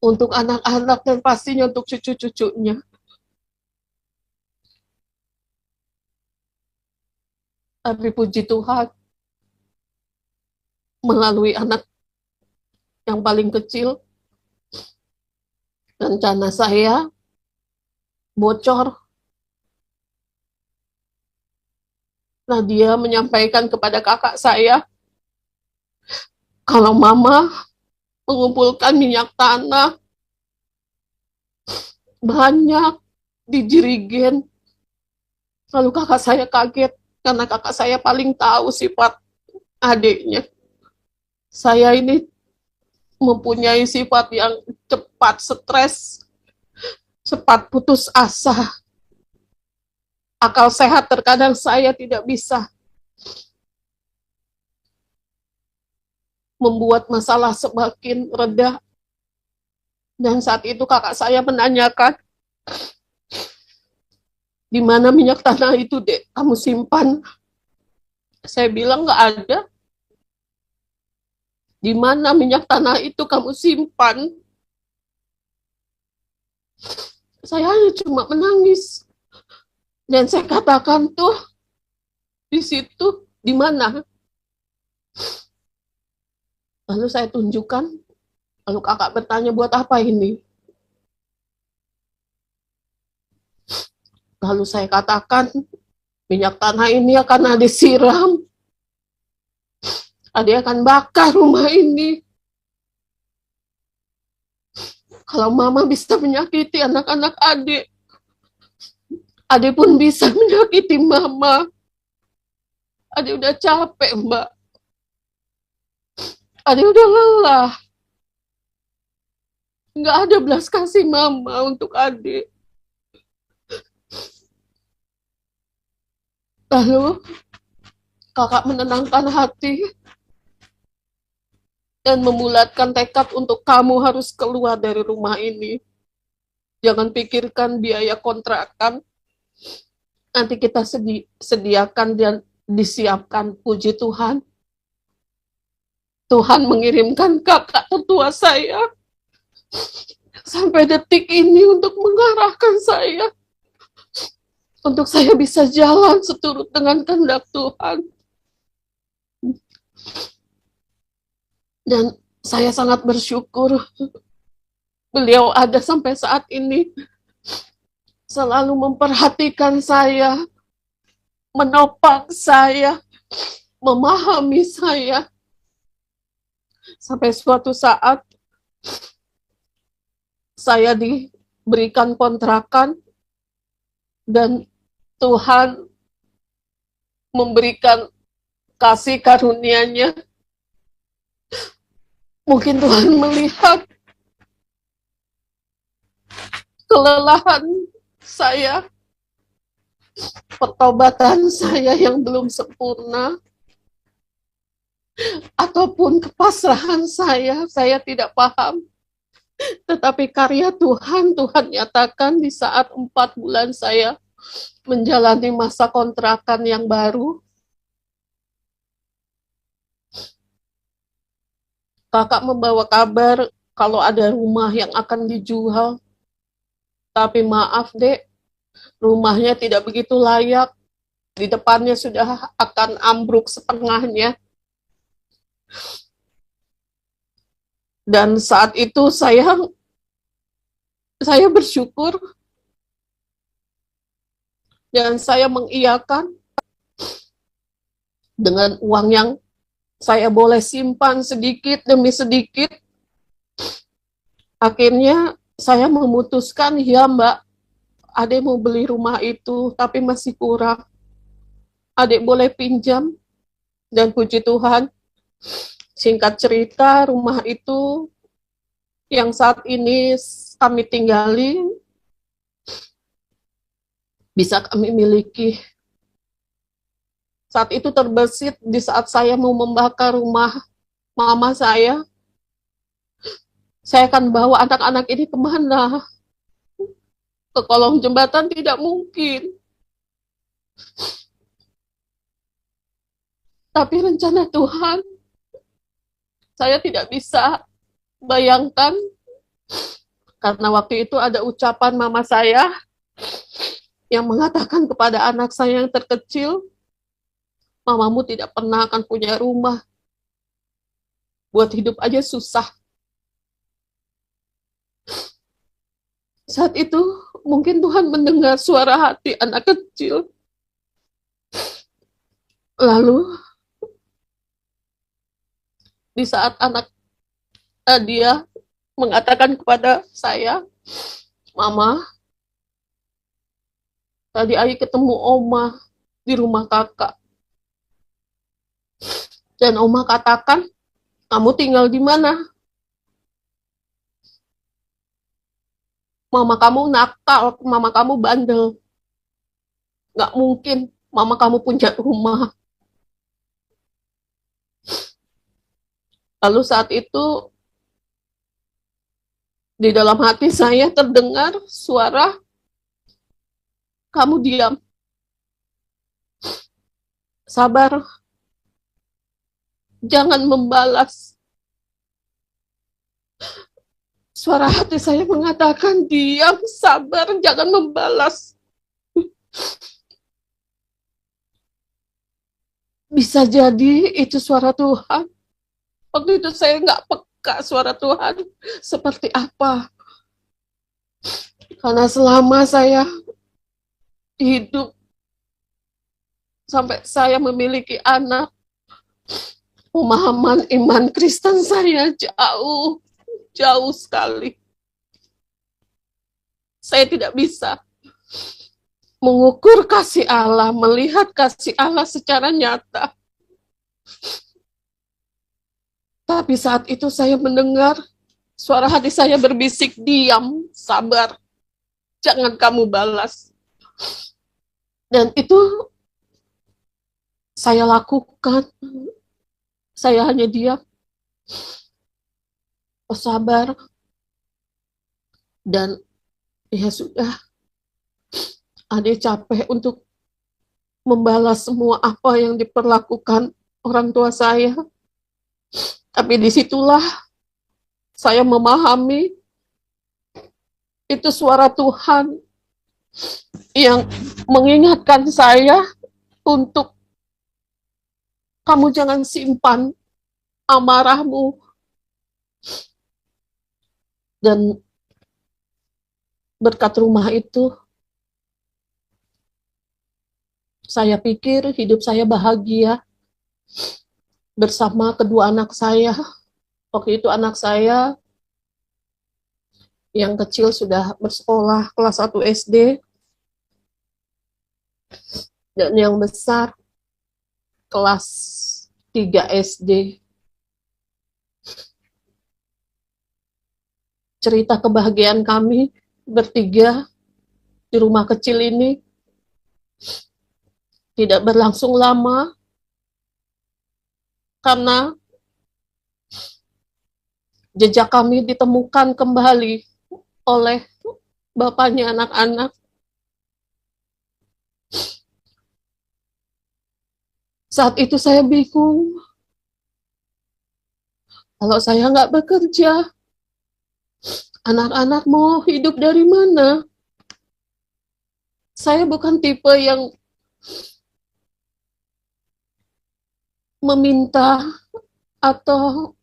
Speaker 1: untuk anak-anak dan pastinya untuk cucu-cucunya. Tapi puji Tuhan, melalui anak yang paling kecil, rencana saya bocor. Nah, dia menyampaikan kepada kakak saya, kalau mama mengumpulkan minyak tanah banyak di jerigen. Lalu kakak saya kaget, karena kakak saya paling tahu sifat adiknya. Saya ini mempunyai sifat yang cepat stres, cepat putus asa. Akal sehat terkadang saya tidak bisa membuat masalah semakin reda. Dan saat itu kakak saya menanyakan, Di mana minyak tanah itu, Dek? Kamu simpan? Saya bilang nggak ada. Di mana minyak tanah itu kamu simpan? Saya hanya cuma menangis. Dan saya katakan tuh, di situ, di mana? Lalu saya tunjukkan, lalu kakak bertanya, buat apa ini? Lalu saya katakan, minyak tanah ini akan disiram. Adik akan bakar rumah ini. Kalau mama bisa menyakiti anak-anak adik, adik pun bisa menyakiti mama. Adik udah capek, Mbak. Adik udah lelah. Nggak ada belas kasih mama untuk adik. Lalu kakak menenangkan hati dan memulatkan tekad untuk kamu harus keluar dari rumah ini. Jangan pikirkan biaya kontrakan. Nanti kita sediakan dan disiapkan. Puji Tuhan. Tuhan mengirimkan kakak tertua saya sampai detik ini untuk mengarahkan saya. Untuk saya bisa jalan seturut dengan kehendak Tuhan. Dan saya sangat bersyukur beliau ada sampai saat ini. Selalu memperhatikan saya, menopang saya, memahami saya. Sampai suatu saat saya diberikan kontrakan dan Tuhan memberikan kasih karunia-Nya. Mungkin Tuhan melihat kelelahan saya, pertobatan saya yang belum sempurna, ataupun kepasrahan saya tidak paham. Tetapi karya Tuhan nyatakan di saat 4 bulan saya menjalani masa kontrakan yang baru. Kakak membawa kabar kalau ada rumah yang akan dijual. Tapi maaf, Dek, rumahnya tidak begitu layak. Di depannya sudah akan ambruk setengahnya. Dan saat itu saya bersyukur dan saya mengiyakan dengan uang yang saya boleh simpan sedikit demi sedikit. Akhirnya saya memutuskan, ya Mbak, Adik mau beli rumah itu, tapi masih kurang. Adik boleh pinjam, dan puji Tuhan, singkat cerita, rumah itu yang saat ini kami tinggali, bisa kami miliki. Saat itu terbesit di saat saya mau membakar rumah mama saya akan bawa anak-anak ini kemana? Ke kolong jembatan tidak mungkin. Tapi rencana Tuhan, saya tidak bisa bayangkan, karena waktu itu ada ucapan mama saya yang mengatakan kepada anak saya yang terkecil, mamamu tidak pernah akan punya rumah. Buat hidup aja susah. Saat itu mungkin Tuhan mendengar suara hati anak kecil. Lalu di saat anak dia mengatakan kepada saya, Mama, tadi Ayi ketemu Oma di rumah kakak. Dan Oma katakan, kamu tinggal di mana? Mama kamu nakal, mama kamu bandel. Nggak mungkin mama kamu punya rumah. Lalu saat itu, di dalam hati saya terdengar suara, kamu diam, sabar, jangan membalas. Suara hati saya mengatakan, diam, sabar, jangan membalas. Bisa jadi itu suara Tuhan. Waktu itu saya nggak peka suara Tuhan seperti apa. Karena selama saya hidup, sampai saya memiliki anak, pemahaman iman Kristen saya jauh sekali. Saya tidak bisa mengukur kasih Allah, melihat kasih Allah secara nyata. Tapi saat itu saya mendengar suara hati saya berbisik, diam, sabar, jangan kamu balas. Dan itu saya lakukan. Saya hanya diam, sabar, dan ya sudah, adik capek untuk membalas semua apa yang diperlakukan orang tua saya. Tapi disitulah saya memahami itu suara Tuhan yang mengingatkan saya untuk kamu jangan simpan amarahmu. Dan berkat rumah itu, saya pikir hidup saya bahagia bersama kedua anak saya. Waktu itu anak saya yang kecil sudah bersekolah kelas 1 SD, dan yang besar kelas 3 SD. Cerita kebahagiaan kami bertiga di rumah kecil ini tidak berlangsung lama, karena jejak kami ditemukan kembali oleh bapaknya anak-anak. Saat itu saya bingung, kalau saya nggak bekerja, anak-anak mau hidup dari mana? Saya bukan tipe yang meminta atau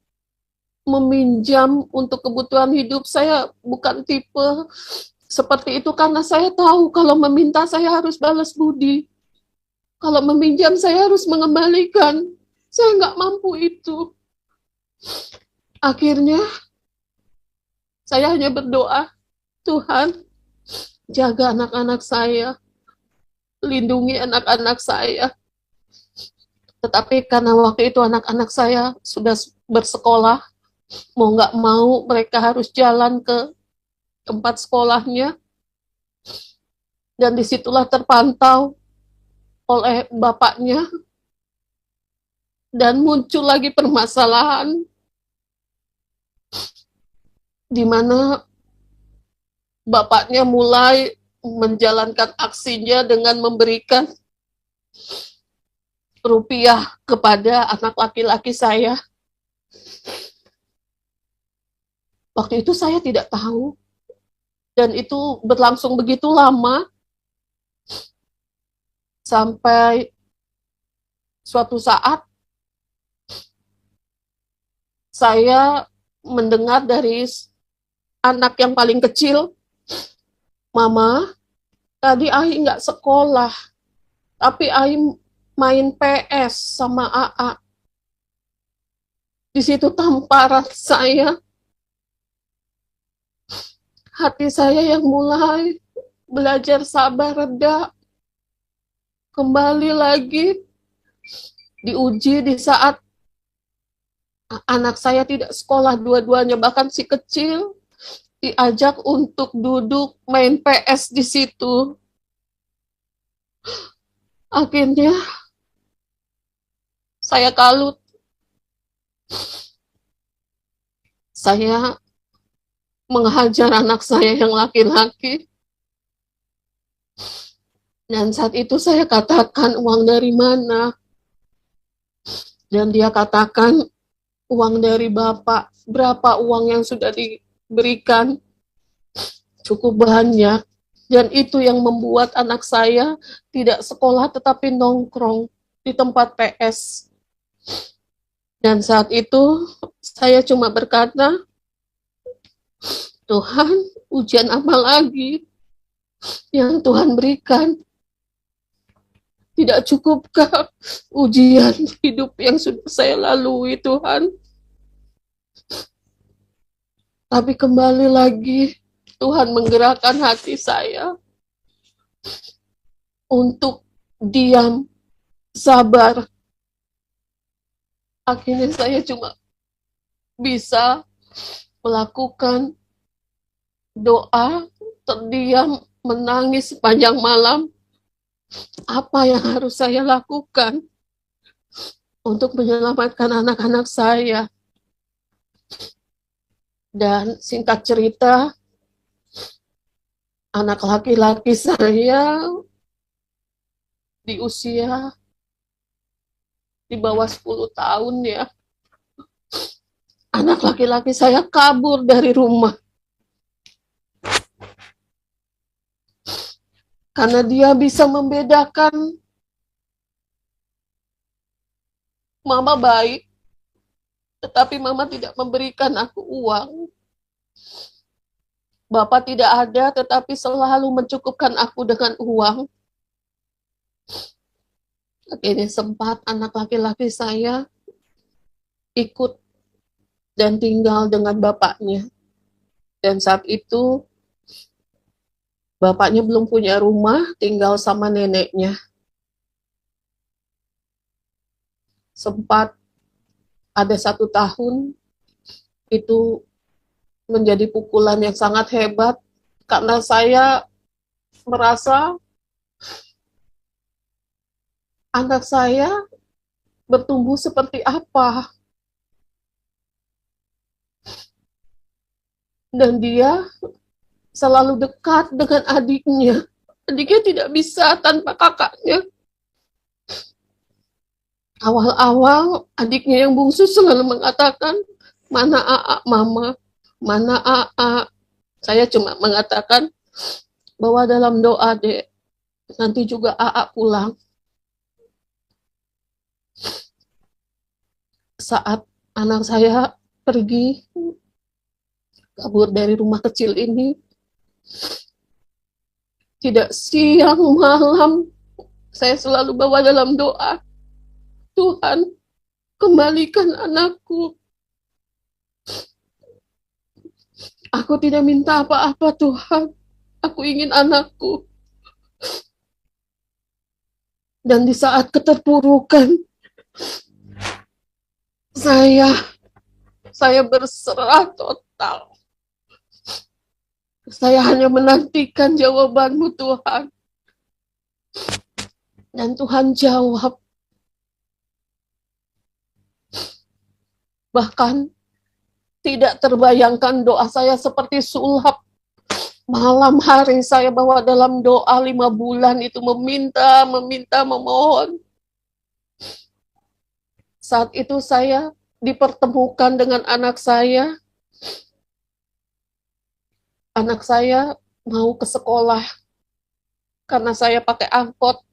Speaker 1: meminjam untuk kebutuhan hidup. Saya bukan tipe seperti itu, karena saya tahu kalau meminta saya harus balas budi. Kalau meminjam saya harus mengembalikan. Saya nggak mampu itu. Akhirnya saya hanya berdoa, Tuhan, jaga anak-anak saya, lindungi anak-anak saya. Tetapi karena waktu itu anak-anak saya sudah bersekolah, mau nggak mau mereka harus jalan ke tempat sekolahnya, dan disitulah terpantau oleh bapaknya, dan muncul lagi permasalahan di mana bapaknya mulai menjalankan aksinya dengan memberikan rupiah kepada anak laki-laki saya. Waktu itu saya tidak tahu, dan itu berlangsung begitu lama, sampai suatu saat saya mendengar dari anak yang paling kecil, Mama, tadi Ai nggak sekolah, tapi Ai main PS sama AA. Di situ tamparan saya, hati saya yang mulai belajar sabar reda, kembali lagi diuji di saat anak saya tidak sekolah dua-duanya, bahkan si kecil diajak untuk duduk main PS di situ. Akhirnya saya kalut. Saya menghajar anak saya yang laki-laki. Dan saat itu saya katakan, uang dari mana? Dan dia katakan, uang dari Bapak. Berapa uang yang sudah diberikan? Cukup banyak. Dan itu yang membuat anak saya tidak sekolah tetapi nongkrong di tempat PS. Dan saat itu saya cuma berkata, Tuhan, ujian apa lagi yang Tuhan berikan? Tidak cukupkah ujian hidup yang sudah saya lalui, Tuhan? Tapi kembali lagi, Tuhan menggerakkan hati saya untuk diam, sabar. Akhirnya saya cuma bisa melakukan doa, terdiam, menangis sepanjang malam. Apa yang harus saya lakukan untuk menyelamatkan anak-anak saya? Dan singkat cerita, anak laki-laki saya di usia di bawah 10 tahun ya. Anak laki-laki saya kabur dari rumah. Karena dia bisa membedakan mama baik, tetapi mama tidak memberikan aku uang. Bapak tidak ada, tetapi selalu mencukupkan aku dengan uang. Akhirnya sempat anak laki-laki saya ikut dan tinggal dengan bapaknya. Dan saat itu bapaknya belum punya rumah, tinggal sama neneknya. Sempat ada 1 tahun, itu menjadi pukulan yang sangat hebat, karena saya merasa anak saya bertumbuh seperti apa. Dan dia selalu dekat dengan adiknya. Adiknya tidak bisa tanpa kakaknya. Awal-awal adiknya yang bungsu selalu mengatakan, mana AA mama, mana AA. Saya cuma mengatakan, bahwa dalam doa dek, nanti juga AA pulang. Saat anak saya pergi, kabur dari rumah kecil ini, tidak siang malam, saya selalu bawa dalam doa, Tuhan, kembalikan anakku. Aku tidak minta apa-apa, Tuhan. Aku ingin anakku. Dan di saat keterpurukan, saya berserah total. Saya hanya menantikan jawabanmu, Tuhan. Dan Tuhan jawab. Bahkan tidak terbayangkan doa saya seperti sulap. Malam hari saya bawa dalam doa 5 bulan itu meminta, memohon. Saat itu saya dipertemukan dengan anak saya. Anak saya mau ke sekolah karena saya pakai angkot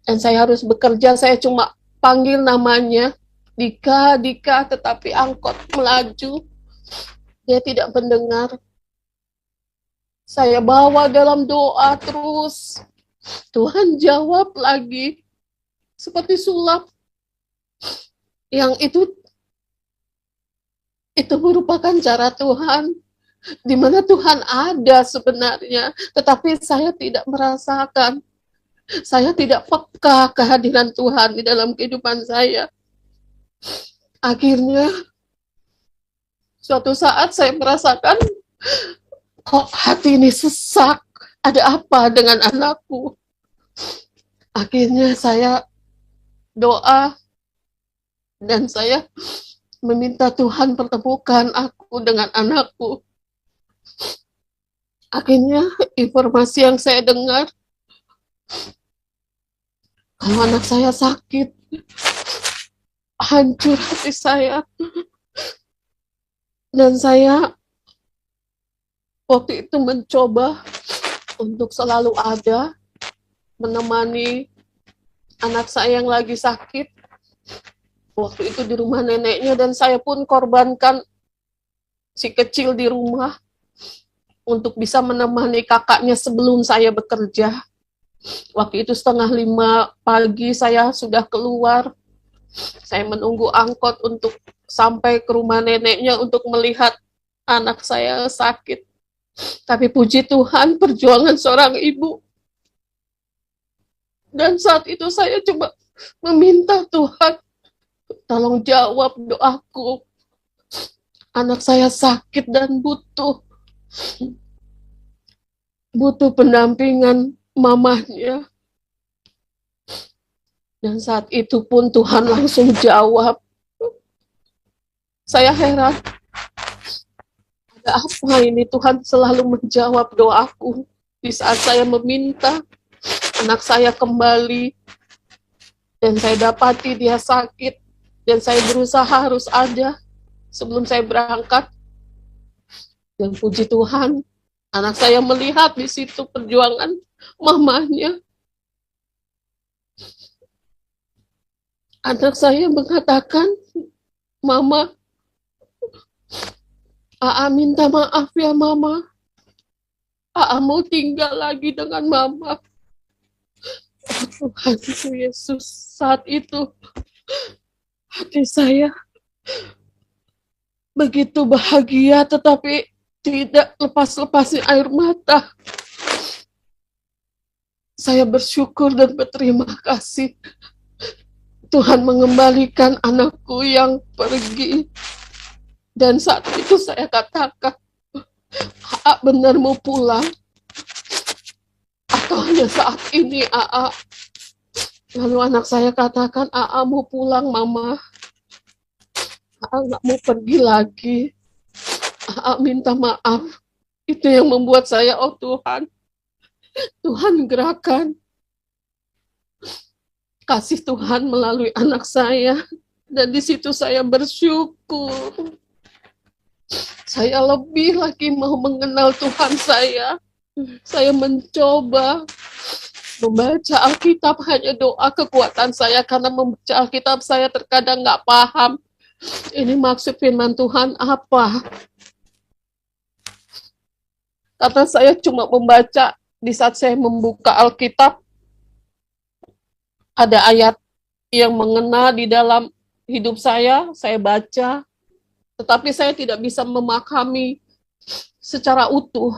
Speaker 1: dan saya harus bekerja. Saya cuma panggil namanya, Dika, Dika, tetapi angkot melaju. Dia tidak mendengar. Saya bawa dalam doa terus. Tuhan jawab lagi. Seperti sulap. Yang itu merupakan cara Tuhan. Di mana Tuhan ada sebenarnya. Tetapi saya tidak merasakan. Saya tidak peka kehadiran Tuhan di dalam kehidupan saya. Akhirnya, suatu saat saya merasakan, kok hati ini sesak, ada apa dengan anakku? Akhirnya saya doa, dan saya meminta Tuhan pertemukan aku dengan anakku. Akhirnya informasi yang saya dengar, Kalau anak saya sakit, hancur hati saya. Dan saya waktu itu mencoba untuk selalu ada, menemani anak saya yang lagi sakit. Waktu itu di rumah neneknya, dan saya pun korbankan si kecil di rumah untuk bisa menemani kakaknya sebelum saya bekerja. Waktu itu 4:30 pagi saya sudah keluar. Saya menunggu angkot untuk sampai ke rumah neneknya untuk melihat anak saya sakit. Tapi puji Tuhan, perjuangan seorang ibu. Dan saat itu saya coba meminta Tuhan, tolong jawab doaku. Anak saya sakit dan butuh pendampingan mamahnya. Dan saat itu pun Tuhan langsung jawab. Saya heran, ada apa ini? Tuhan selalu menjawab doaku di saat saya meminta anak saya kembali, dan saya dapati dia sakit, dan saya berusaha harus ada sebelum saya berangkat. Dan puji Tuhan, anak saya melihat di situ perjuangan mamanya. Anak saya mengatakan, "Mama, Aa minta maaf ya Mama. Aa mau tinggal lagi dengan Mama." Oh, Tuhan Yesus, saat itu hati saya begitu bahagia, tetapi tidak lepas-lepasnya air mata. Saya bersyukur dan berterima kasih. Tuhan mengembalikan anakku yang pergi. Dan saat itu saya katakan, "Aa benar mau pulang? Atau hanya saat ini Aa?" Lalu anak saya katakan, "Aa mau pulang Mama. Aa nggak mau pergi lagi. Aa minta maaf." Itu yang membuat saya, oh Tuhan, Tuhan gerakan kasih Tuhan melalui anak saya. Dan di situ saya bersyukur. Saya lebih lagi mau mengenal Tuhan saya. Saya mencoba membaca Alkitab, hanya doa kekuatan saya, karena membaca Alkitab saya terkadang nggak paham. Ini maksud firman Tuhan apa? Karena saya cuma membaca, di saat saya membuka Alkitab, ada ayat yang mengena di dalam hidup saya baca, tetapi saya tidak bisa memahami secara utuh.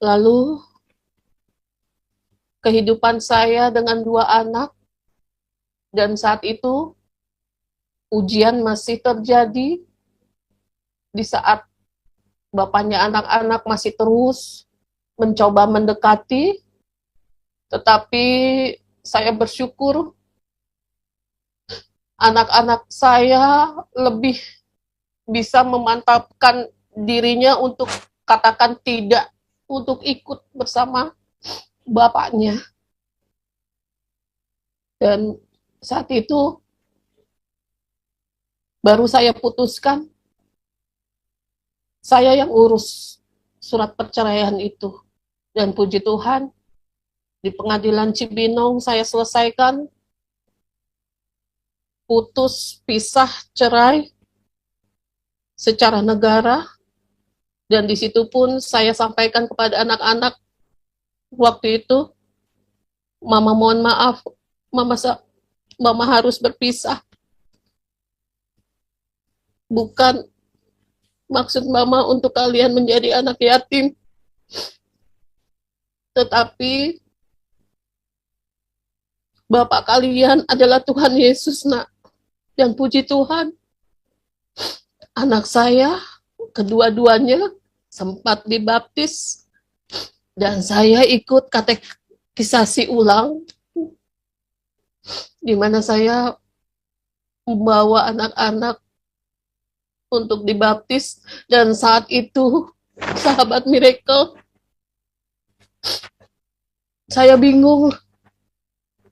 Speaker 1: Lalu kehidupan saya dengan 2 anak, dan saat itu ujian masih terjadi di saat bapaknya anak-anak masih terus mencoba mendekati, tetapi saya bersyukur anak-anak saya lebih bisa memantapkan dirinya untuk katakan tidak, untuk ikut bersama bapaknya. Dan saat itu baru saya putuskan, saya yang urus surat perceraian itu. Dan puji Tuhan, di pengadilan Cibinong saya selesaikan, putus, pisah, cerai secara negara. Dan di situ pun saya sampaikan kepada anak-anak waktu itu, Mama mohon maaf, Mama harus berpisah. Bukan maksud Mama untuk kalian menjadi anak yatim, tetapi Bapak kalian adalah Tuhan Yesus, nak. Dan puji Tuhan, anak saya kedua-duanya sempat dibaptis, dan saya ikut katekisasi ulang, di mana saya membawa anak-anak untuk dibaptis. Dan saat itu, sahabat miracle, Saya bingung,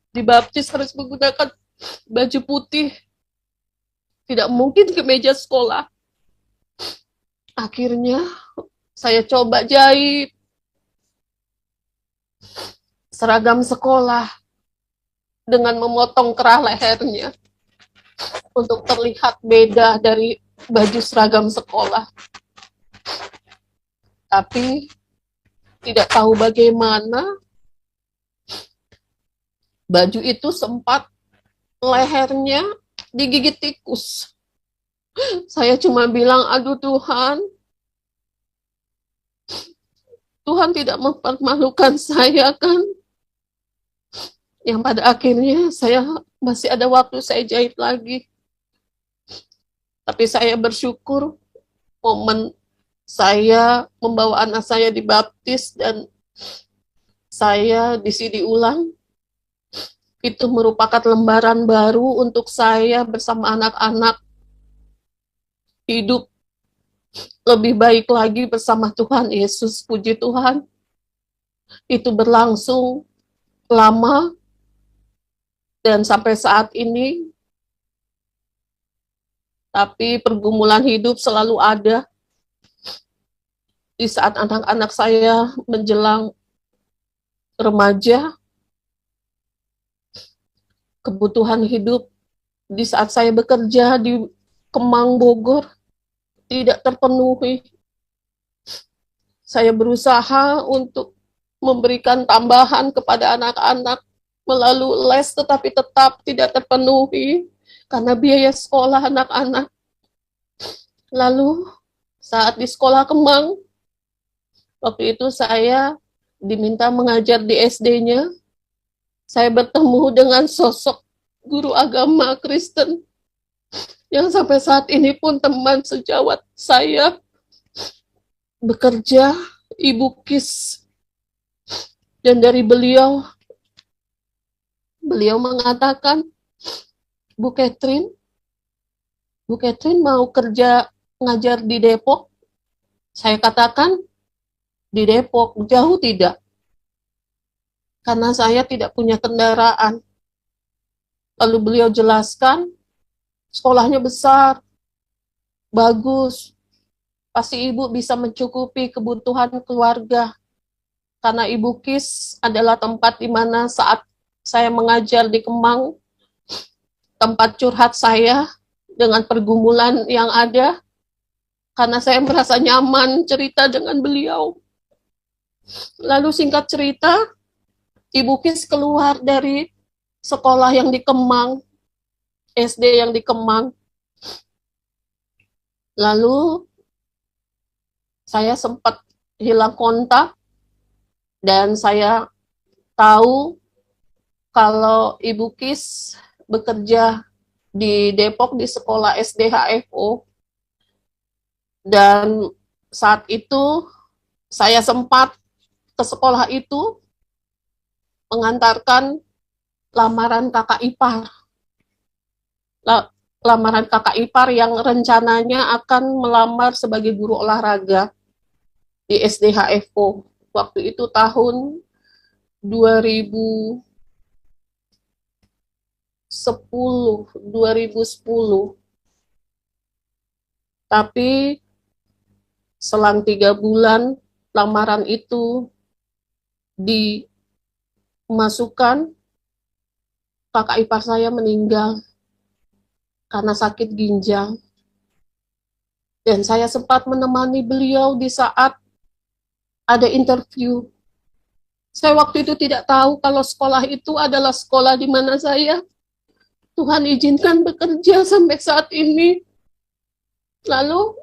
Speaker 1: dibaptis harus menggunakan baju putih, tidak mungkin kemeja sekolah. Akhirnya saya coba jahit seragam sekolah dengan memotong kerah lehernya untuk terlihat beda dari baju seragam sekolah. Tapi tidak tahu bagaimana baju itu sempat lehernya digigit tikus. Saya cuma bilang, aduh Tuhan, Tuhan tidak mempermalukan saya kan. Yang pada akhirnya saya masih ada waktu, saya jahit lagi. Tapi saya bersyukur momen saya membawa anak saya dibaptis dan saya disidih ulang, itu merupakan lembaran baru untuk saya bersama anak-anak hidup lebih baik lagi bersama Tuhan Yesus. Puji Tuhan, itu berlangsung lama dan sampai saat ini. Tapi pergumulan hidup selalu ada. Di saat anak-anak saya menjelang remaja, kebutuhan hidup di saat saya bekerja di Kemang, Bogor, tidak terpenuhi. Saya berusaha untuk memberikan tambahan kepada anak-anak melalui les, tetapi tetap tidak terpenuhi karena biaya sekolah anak-anak. Lalu saat di sekolah Kemang, waktu itu saya diminta mengajar di SD-nya. Saya bertemu dengan sosok guru agama Kristen yang sampai saat ini pun teman sejawat saya, bekerja, Ibu Kis. Dan dari beliau mengatakan, Bu Catherine mau kerja ngajar di Depok. Saya katakan, di Depok, jauh tidak. Karena saya tidak punya kendaraan. Lalu beliau jelaskan, sekolahnya besar, bagus, pasti ibu bisa mencukupi kebutuhan keluarga. Karena Ibu Kis adalah tempat di mana saat saya mengajar di Kemang, tempat curhat saya dengan pergumulan yang ada, karena saya merasa nyaman cerita dengan beliau. Lalu singkat cerita, Ibu Kis keluar dari sekolah yang di Kemang, SD yang di Kemang. Lalu saya sempat hilang kontak dan saya tahu kalau Ibu Kis bekerja di Depok di sekolah SD HFO. Dan saat itu saya sempat ke sekolah itu mengantarkan lamaran kakak ipar. Lamaran kakak ipar yang rencananya akan melamar sebagai guru olahraga di SD HFO. Waktu itu tahun 2010. Tapi selang 3 bulan lamaran itu dimasukkan, kakak ipar saya meninggal karena sakit ginjal. Dan saya sempat menemani beliau di saat ada interview. Saya waktu itu tidak tahu kalau sekolah itu adalah sekolah di mana saya Tuhan izinkan bekerja sampai saat ini. Lalu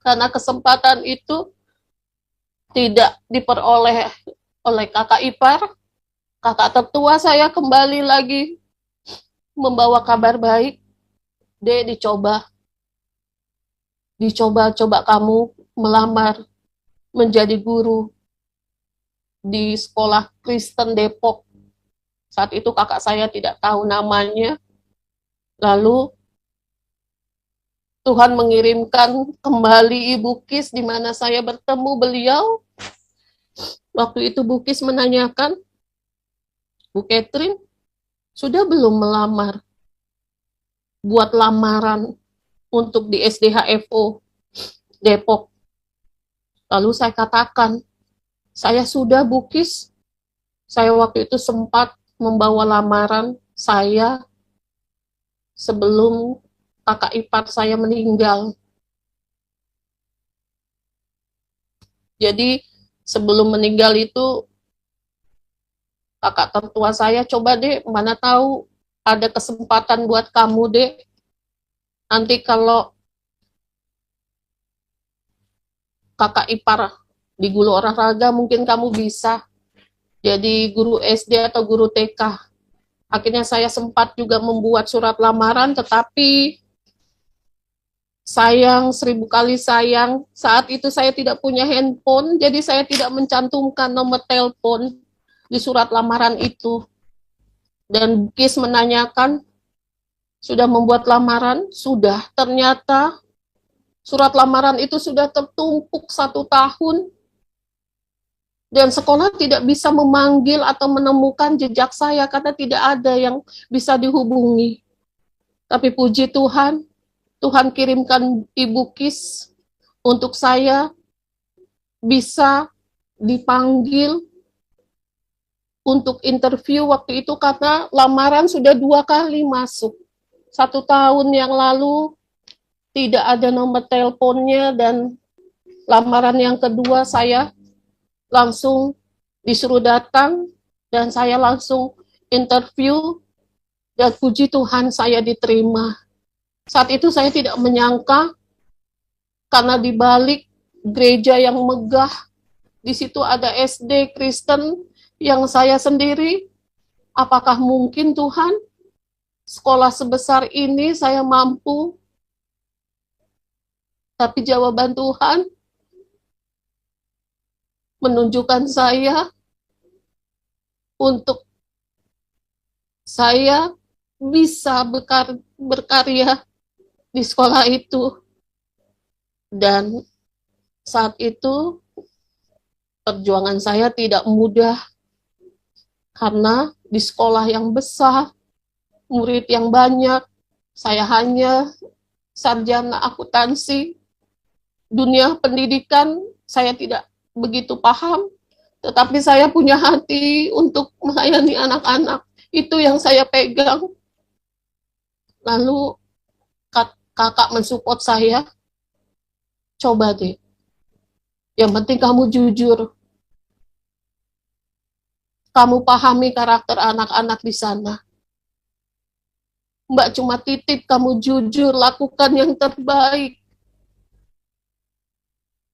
Speaker 1: karena kesempatan itu tidak diperoleh oleh kakak ipar, kakak tertua saya kembali lagi membawa kabar baik. Dek, dicoba kamu melamar menjadi guru di sekolah Kristen Depok. Saat itu kakak saya tidak tahu namanya. Lalu Tuhan mengirimkan kembali Ibu Kis di mana saya bertemu beliau. Waktu itu Bukis menanyakan, Bu Catherine, sudah belum melamar? Buat lamaran untuk di SDHFO Depok. Lalu saya katakan, saya sudah Bukis. Saya waktu itu sempat membawa lamaran saya sebelum kakak ipar saya meninggal. Jadi sebelum meninggal itu kakak tertua saya, coba deh, mana tahu ada kesempatan buat kamu deh. Nanti kalau kakak ipar di guru olahraga mungkin kamu bisa jadi guru SD atau guru TK. Akhirnya saya sempat juga membuat surat lamaran, tetapi sayang, 1000 kali sayang, saat itu saya tidak punya handphone, jadi saya tidak mencantumkan nomor telepon di surat lamaran itu. Dan Bukis menanyakan, sudah membuat lamaran? Sudah. Ternyata surat lamaran itu sudah tertumpuk 1 tahun, dan sekolah tidak bisa memanggil atau menemukan jejak saya karena tidak ada yang bisa dihubungi. Tapi puji Tuhan, Tuhan kirimkan Ibu Kis untuk saya bisa dipanggil untuk interview waktu itu karena lamaran sudah 2 kali masuk. 1 tahun yang lalu tidak ada nomor teleponnya, dan lamaran yang kedua saya langsung disuruh datang dan saya langsung interview, dan puji Tuhan saya diterima. Saat itu saya tidak menyangka, karena di balik gereja yang megah, di situ ada SD Kristen yang saya sendiri. Apakah mungkin Tuhan, sekolah sebesar ini saya mampu? Tapi jawaban Tuhan menunjukkan saya untuk saya bisa berkarya di sekolah itu. Dan saat itu perjuangan saya tidak mudah, karena di sekolah yang besar, murid yang banyak, saya hanya sarjana akuntansi. Dunia pendidikan saya tidak begitu paham, tetapi saya punya hati untuk melayani anak-anak. Itu yang saya pegang. Lalu kakak mensupport saya, coba deh, yang penting kamu jujur, kamu pahami karakter anak-anak di sana. Mbak cuma titip kamu jujur, lakukan yang terbaik.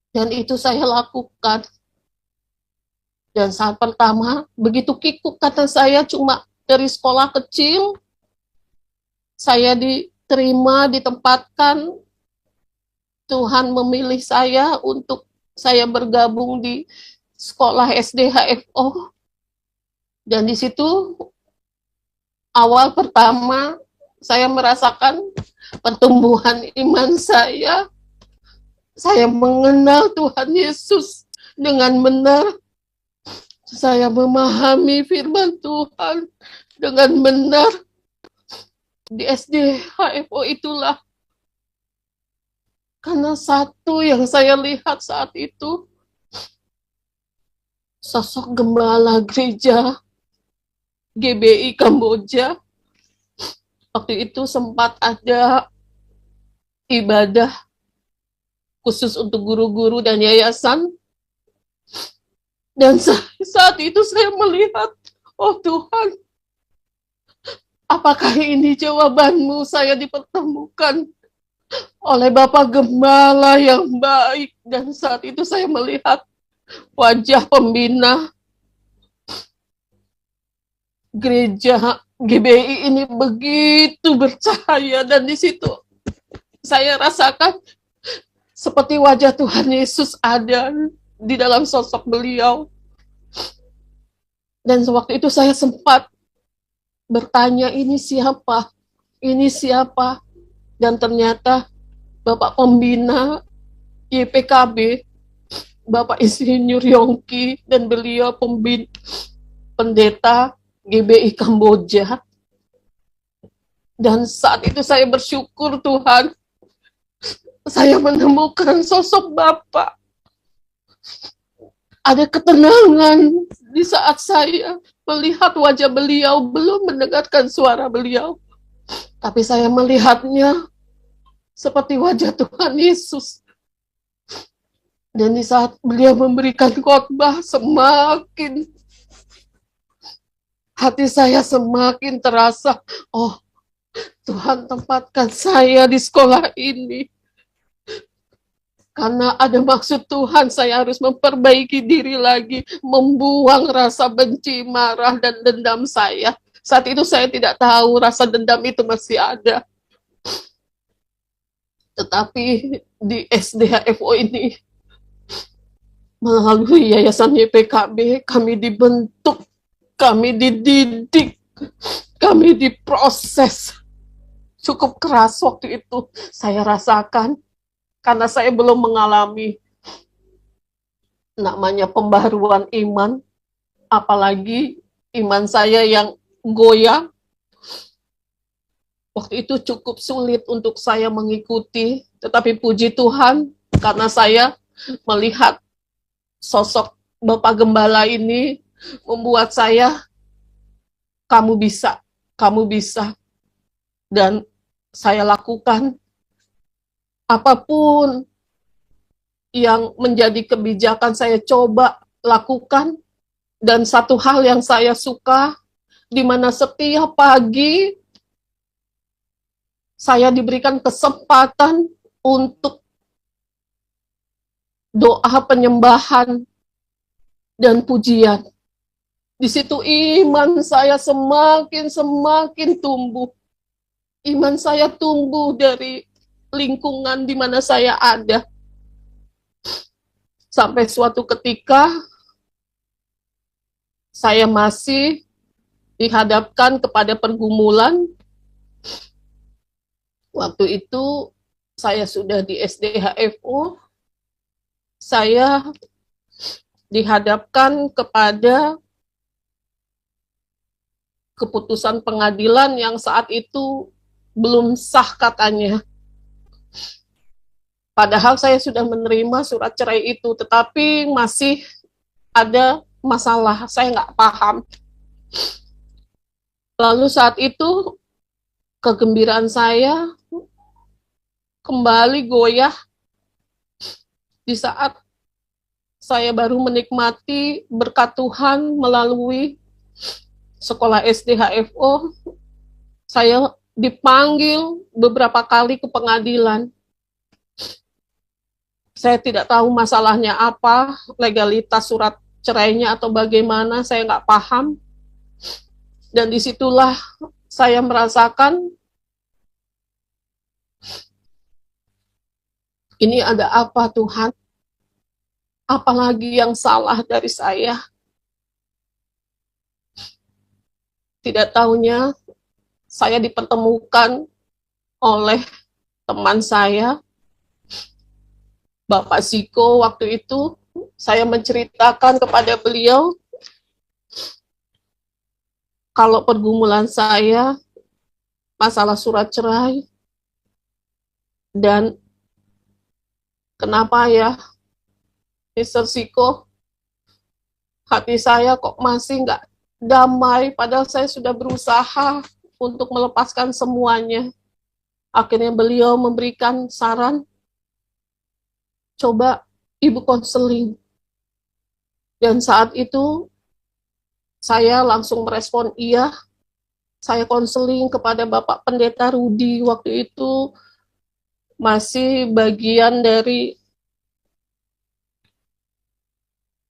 Speaker 1: Dan itu saya lakukan. Dan saat pertama, begitu kikuk kata saya, cuma dari sekolah kecil, saya diterima, ditempatkan. Tuhan memilih saya untuk saya bergabung di sekolah SDHFO. Dan di situ, awal pertama, saya merasakan pertumbuhan iman saya. Saya mengenal Tuhan Yesus dengan benar. Saya memahami firman Tuhan dengan benar. Di SDHFO itulah, karena satu yang saya lihat saat itu, sosok gembala gereja GBI Kamboja. Waktu itu sempat ada ibadah khusus untuk guru-guru dan yayasan. Dan saat itu saya melihat, oh Tuhan, apakah ini jawabanmu? Saya dipertemukan oleh Bapak Gembala yang baik. Dan saat itu saya melihat wajah pembina gereja GBI ini begitu bercahaya. Dan di situ saya rasakan seperti wajah Tuhan Yesus ada di dalam sosok beliau. Dan sewaktu itu saya sempat bertanya, ini siapa? Ini siapa? Dan ternyata Bapak Pembina YPKB Bapak Insinyur Yongki, dan beliau pendeta GBI Kamboja. Dan saat itu saya bersyukur Tuhan, saya menemukan sosok Bapak. Ada ketenangan di saat saya melihat wajah beliau, belum mendengarkan suara beliau. Tapi saya melihatnya seperti wajah Tuhan Yesus. Dan di saat beliau memberikan khotbah, semakin hati saya semakin terasa, oh Tuhan tempatkan saya di sekolah ini. Karena ada maksud Tuhan, saya harus memperbaiki diri lagi, membuang rasa benci, marah, dan dendam saya. Saat itu saya tidak tahu rasa dendam itu masih ada. Tetapi di SDHFO ini, melalui Yayasan YPKB, kami dibentuk, kami dididik, kami diproses. Cukup keras waktu itu saya rasakan, karena saya belum mengalami namanya pembaharuan iman, apalagi iman saya yang goyah. Waktu itu cukup sulit untuk saya mengikuti, tetapi puji Tuhan, karena saya melihat sosok Bapak Gembala ini membuat saya, kamu bisa, kamu bisa. Dan saya lakukan apapun yang menjadi kebijakan, saya coba lakukan. Dan satu hal yang saya suka, di mana setiap pagi saya diberikan kesempatan untuk doa penyembahan dan pujian. Di situ iman saya semakin tumbuh. Iman saya tumbuh dari lingkungan di mana saya ada. Sampai suatu ketika, saya masih dihadapkan kepada pergumulan. Waktu itu, saya sudah di SDHFO, saya dihadapkan kepada keputusan pengadilan yang saat itu belum sah katanya. Padahal saya sudah menerima surat cerai itu, tetapi masih ada masalah, saya nggak paham. Lalu saat itu, kegembiraan saya kembali goyah di saat saya baru menikmati berkat Tuhan melalui sekolah SDHFO. Saya dipanggil beberapa kali ke pengadilan. Saya tidak tahu masalahnya apa, legalitas surat cerainya atau bagaimana, saya nggak paham. Dan disitulah saya merasakan, ini ada apa Tuhan? Apalagi yang salah dari saya? Tidak tahunya, saya dipertemukan oleh teman saya, Bapak Ziko. Waktu itu saya menceritakan kepada beliau kalau pergumulan saya masalah surat cerai, dan kenapa ya Mr. Ziko, hati saya kok masih nggak damai, padahal saya sudah berusaha untuk melepaskan semuanya. Akhirnya beliau memberikan saran, coba ibu konseling. Dan saat itu saya langsung merespon iya. Saya konseling kepada Bapak Pendeta Rudi, waktu itu masih bagian dari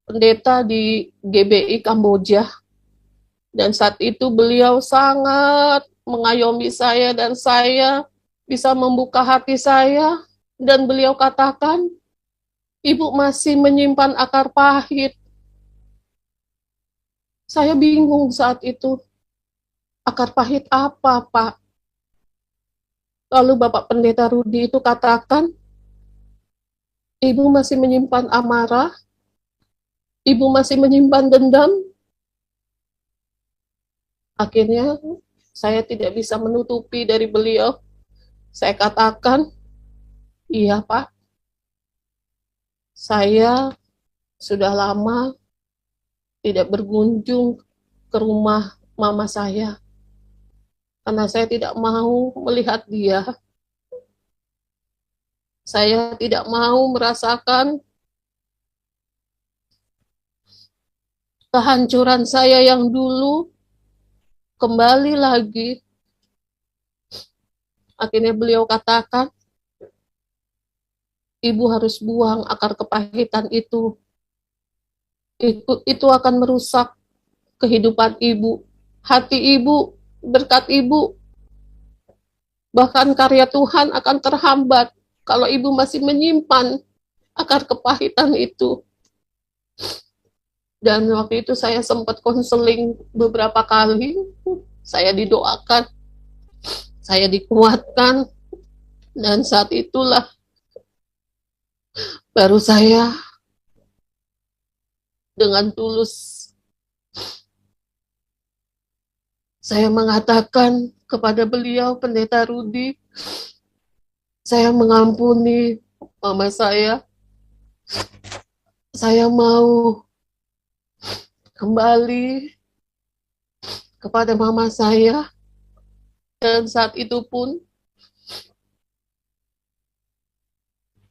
Speaker 1: pendeta di GBI Kamboja. Dan saat itu beliau sangat mengayomi saya, dan saya bisa membuka hati saya, dan beliau katakan, ibu masih menyimpan akar pahit. Saya bingung saat itu, akar pahit apa, Pak? Lalu Bapak Pendeta Rudi itu katakan, ibu masih menyimpan amarah, ibu masih menyimpan dendam. Akhirnya saya tidak bisa menutupi dari beliau. Saya katakan, iya Pak, saya sudah lama tidak berkunjung ke rumah mama saya. Karena saya tidak mau melihat dia. Saya tidak mau merasakan kehancuran saya yang dulu kembali lagi. Akhirnya beliau katakan, ibu harus buang akar kepahitan itu. Itu akan merusak kehidupan ibu, hati ibu, berkat ibu. Bahkan karya Tuhan akan terhambat kalau ibu masih menyimpan akar kepahitan itu. Dan waktu itu saya sempat konseling beberapa kali, saya didoakan, saya dikuatkan, dan saat itulah baru saya dengan tulus saya mengatakan kepada beliau, Pendeta Rudi, saya mengampuni mama saya mau kembali kepada mama saya. Dan saat itu pun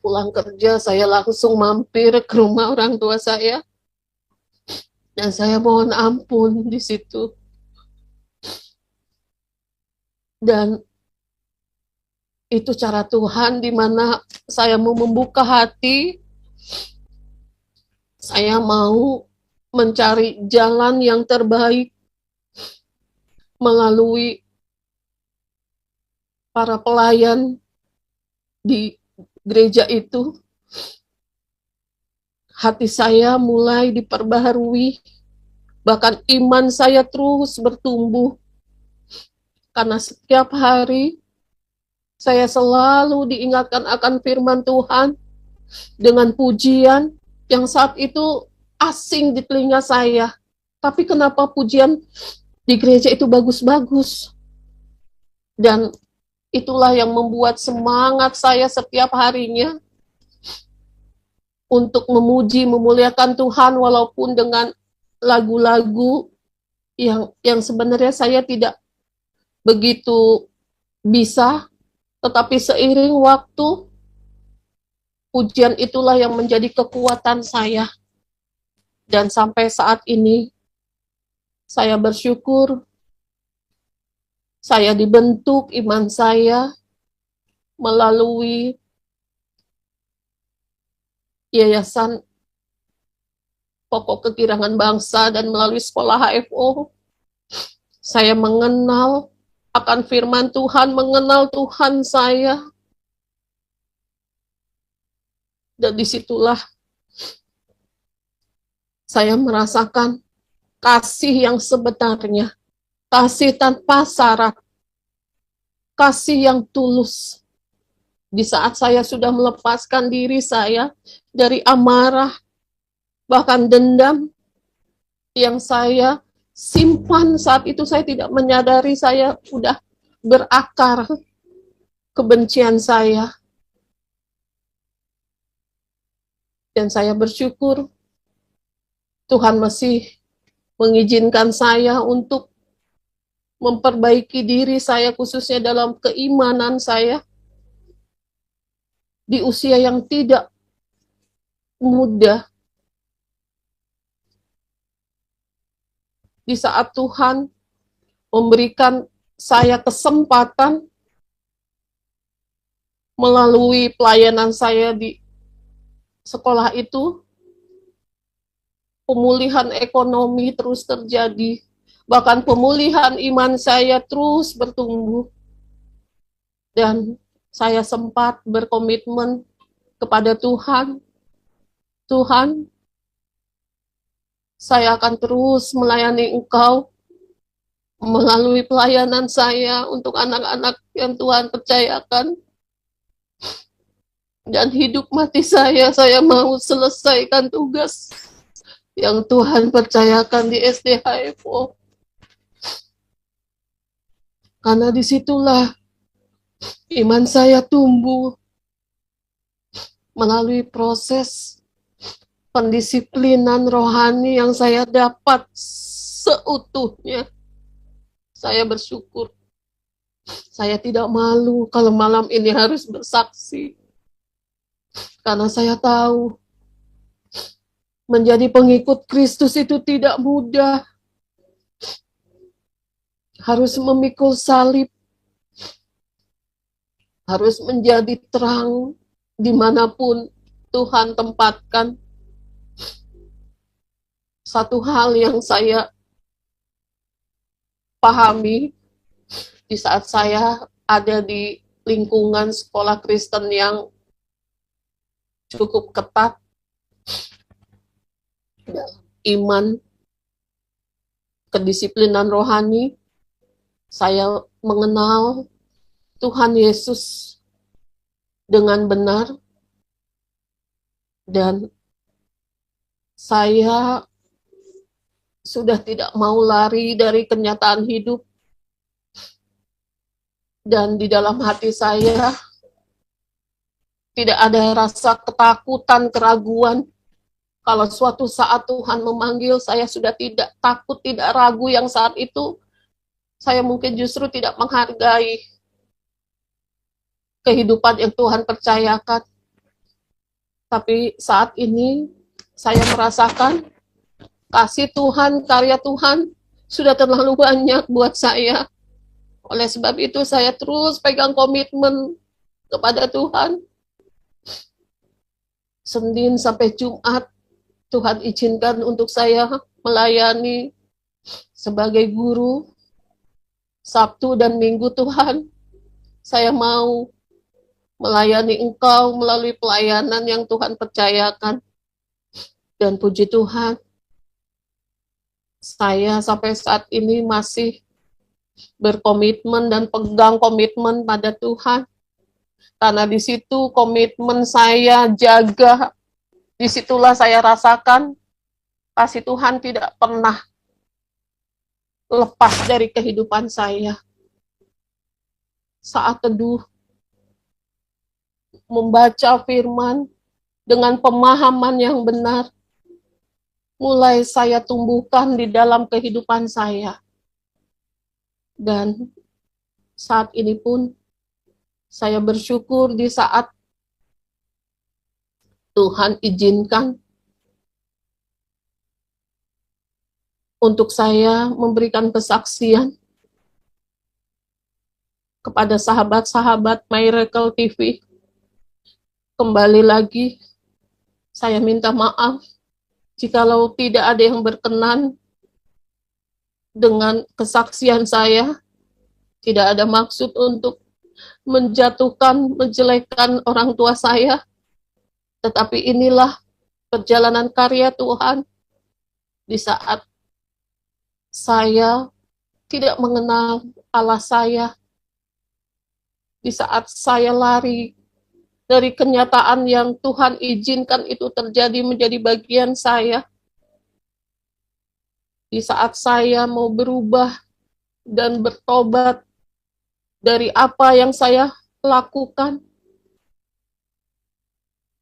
Speaker 1: pulang kerja saya langsung mampir ke rumah orang tua saya dan saya mohon ampun di situ. Dan itu cara Tuhan di mana saya mau membuka hati, saya mau mencari jalan yang terbaik melalui para pelayan di gereja itu. Hati saya mulai diperbaharui, bahkan iman saya terus bertumbuh, karena setiap hari saya selalu diingatkan akan firman Tuhan dengan pujian yang saat itu asing di telinga saya. Tapi kenapa pujian di gereja itu bagus-bagus? Dan itulah yang membuat semangat saya setiap harinya untuk memuji, memuliakan Tuhan walaupun dengan lagu-lagu yang sebenarnya saya tidak begitu bisa, tetapi seiring waktu, pujian itulah yang menjadi kekuatan saya. Dan sampai saat ini, saya bersyukur, saya dibentuk iman saya melalui Yayasan Pokok Kekirangan Bangsa dan melalui sekolah HFO. Saya mengenal akan firman Tuhan, mengenal Tuhan saya. Dan disitulah saya merasakan kasih yang sebenarnya, kasih tanpa syarat, kasih yang tulus. Di saat saya sudah melepaskan diri saya dari amarah, bahkan dendam yang saya simpan saat itu, saya tidak menyadari saya sudah berakar kebencian saya. Dan saya bersyukur Tuhan masih mengizinkan saya untuk memperbaiki diri saya, khususnya dalam keimanan saya, di usia yang tidak mudah. Di saat Tuhan memberikan saya kesempatan melalui pelayanan saya di sekolah itu, pemulihan ekonomi terus terjadi, bahkan pemulihan iman saya terus bertumbuh. Dan saya sempat berkomitmen kepada Tuhan, Tuhan, saya akan terus melayani Engkau melalui pelayanan saya untuk anak-anak yang Tuhan percayakan. Dan hidup mati saya mau selesaikan tugas yang Tuhan percayakan di SDHFO. Karena disitulah iman saya tumbuh melalui proses pendisiplinan rohani yang saya dapat seutuhnya. Saya bersyukur. Saya tidak malu kalau malam ini harus bersaksi. Karena saya tahu menjadi pengikut Kristus itu tidak mudah. Harus memikul salib. Harus menjadi terang dimanapun Tuhan tempatkan. Satu hal yang saya pahami di saat saya ada di lingkungan sekolah Kristen yang cukup ketat dalam iman, kedisiplinan rohani, saya mengenal Tuhan Yesus dengan benar, dan saya sudah tidak mau lari dari kenyataan hidup. Dan di dalam hati saya tidak ada rasa ketakutan, keraguan. Kalau suatu saat Tuhan memanggil, saya sudah tidak takut, tidak ragu. Yang saat itu saya mungkin justru tidak menghargai kehidupan yang Tuhan percayakan. Tapi saat ini saya merasakan kasih Tuhan, karya Tuhan sudah terlalu banyak buat saya. Oleh sebab itu saya terus pegang komitmen kepada Tuhan. Senin sampai Jumat Tuhan izinkan untuk saya melayani sebagai guru. Sabtu dan Minggu Tuhan, saya mau melayani Engkau melalui pelayanan yang Tuhan percayakan. Dan puji Tuhan, saya sampai saat ini masih berkomitmen dan pegang komitmen pada Tuhan. Karena di situ komitmen saya jaga, disitulah saya rasakan kasih Tuhan tidak pernah lepas dari kehidupan saya. Saat teduh, membaca firman dengan pemahaman yang benar, mulai saya tumbuhkan di dalam kehidupan saya. Dan saat ini pun saya bersyukur di saat Tuhan izinkan untuk saya memberikan kesaksian kepada sahabat-sahabat Miracle TV. Kembali lagi, saya minta maaf jikalau tidak ada yang berkenan dengan kesaksian saya. Tidak ada maksud untuk menjatuhkan, menjelekkan orang tua saya. Tetapi inilah perjalanan karya Tuhan di saat saya tidak mengenal Allah saya. Di saat saya lari dari kenyataan yang Tuhan izinkan itu terjadi menjadi bagian saya. Di saat saya mau berubah dan bertobat dari apa yang saya lakukan,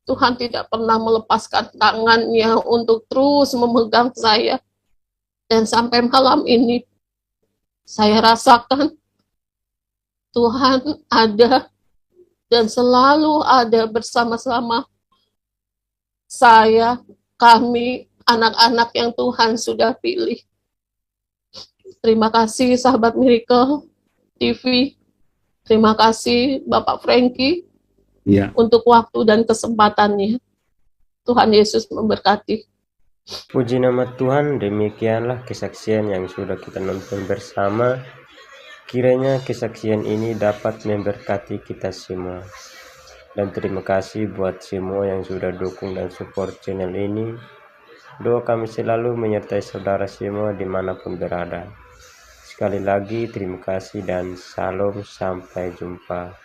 Speaker 1: Tuhan tidak pernah melepaskan tangannya untuk terus memegang saya. Dan sampai malam ini, saya rasakan Tuhan ada dan selalu ada bersama-sama saya, kami, anak-anak yang Tuhan sudah pilih. Terima kasih sahabat Miracle TV. Terima kasih Bapak Frankie untuk waktu dan kesempatannya. Tuhan Yesus memberkati.
Speaker 2: Puji nama Tuhan, demikianlah kesaksian yang sudah kita nonton bersama. Kiranya kesaksian ini dapat memberkati kita semua. Dan terima kasih buat semua yang sudah dukung dan support channel ini. Doa kami selalu menyertai saudara semua dimanapun berada. Sekali lagi terima kasih dan salam, sampai jumpa.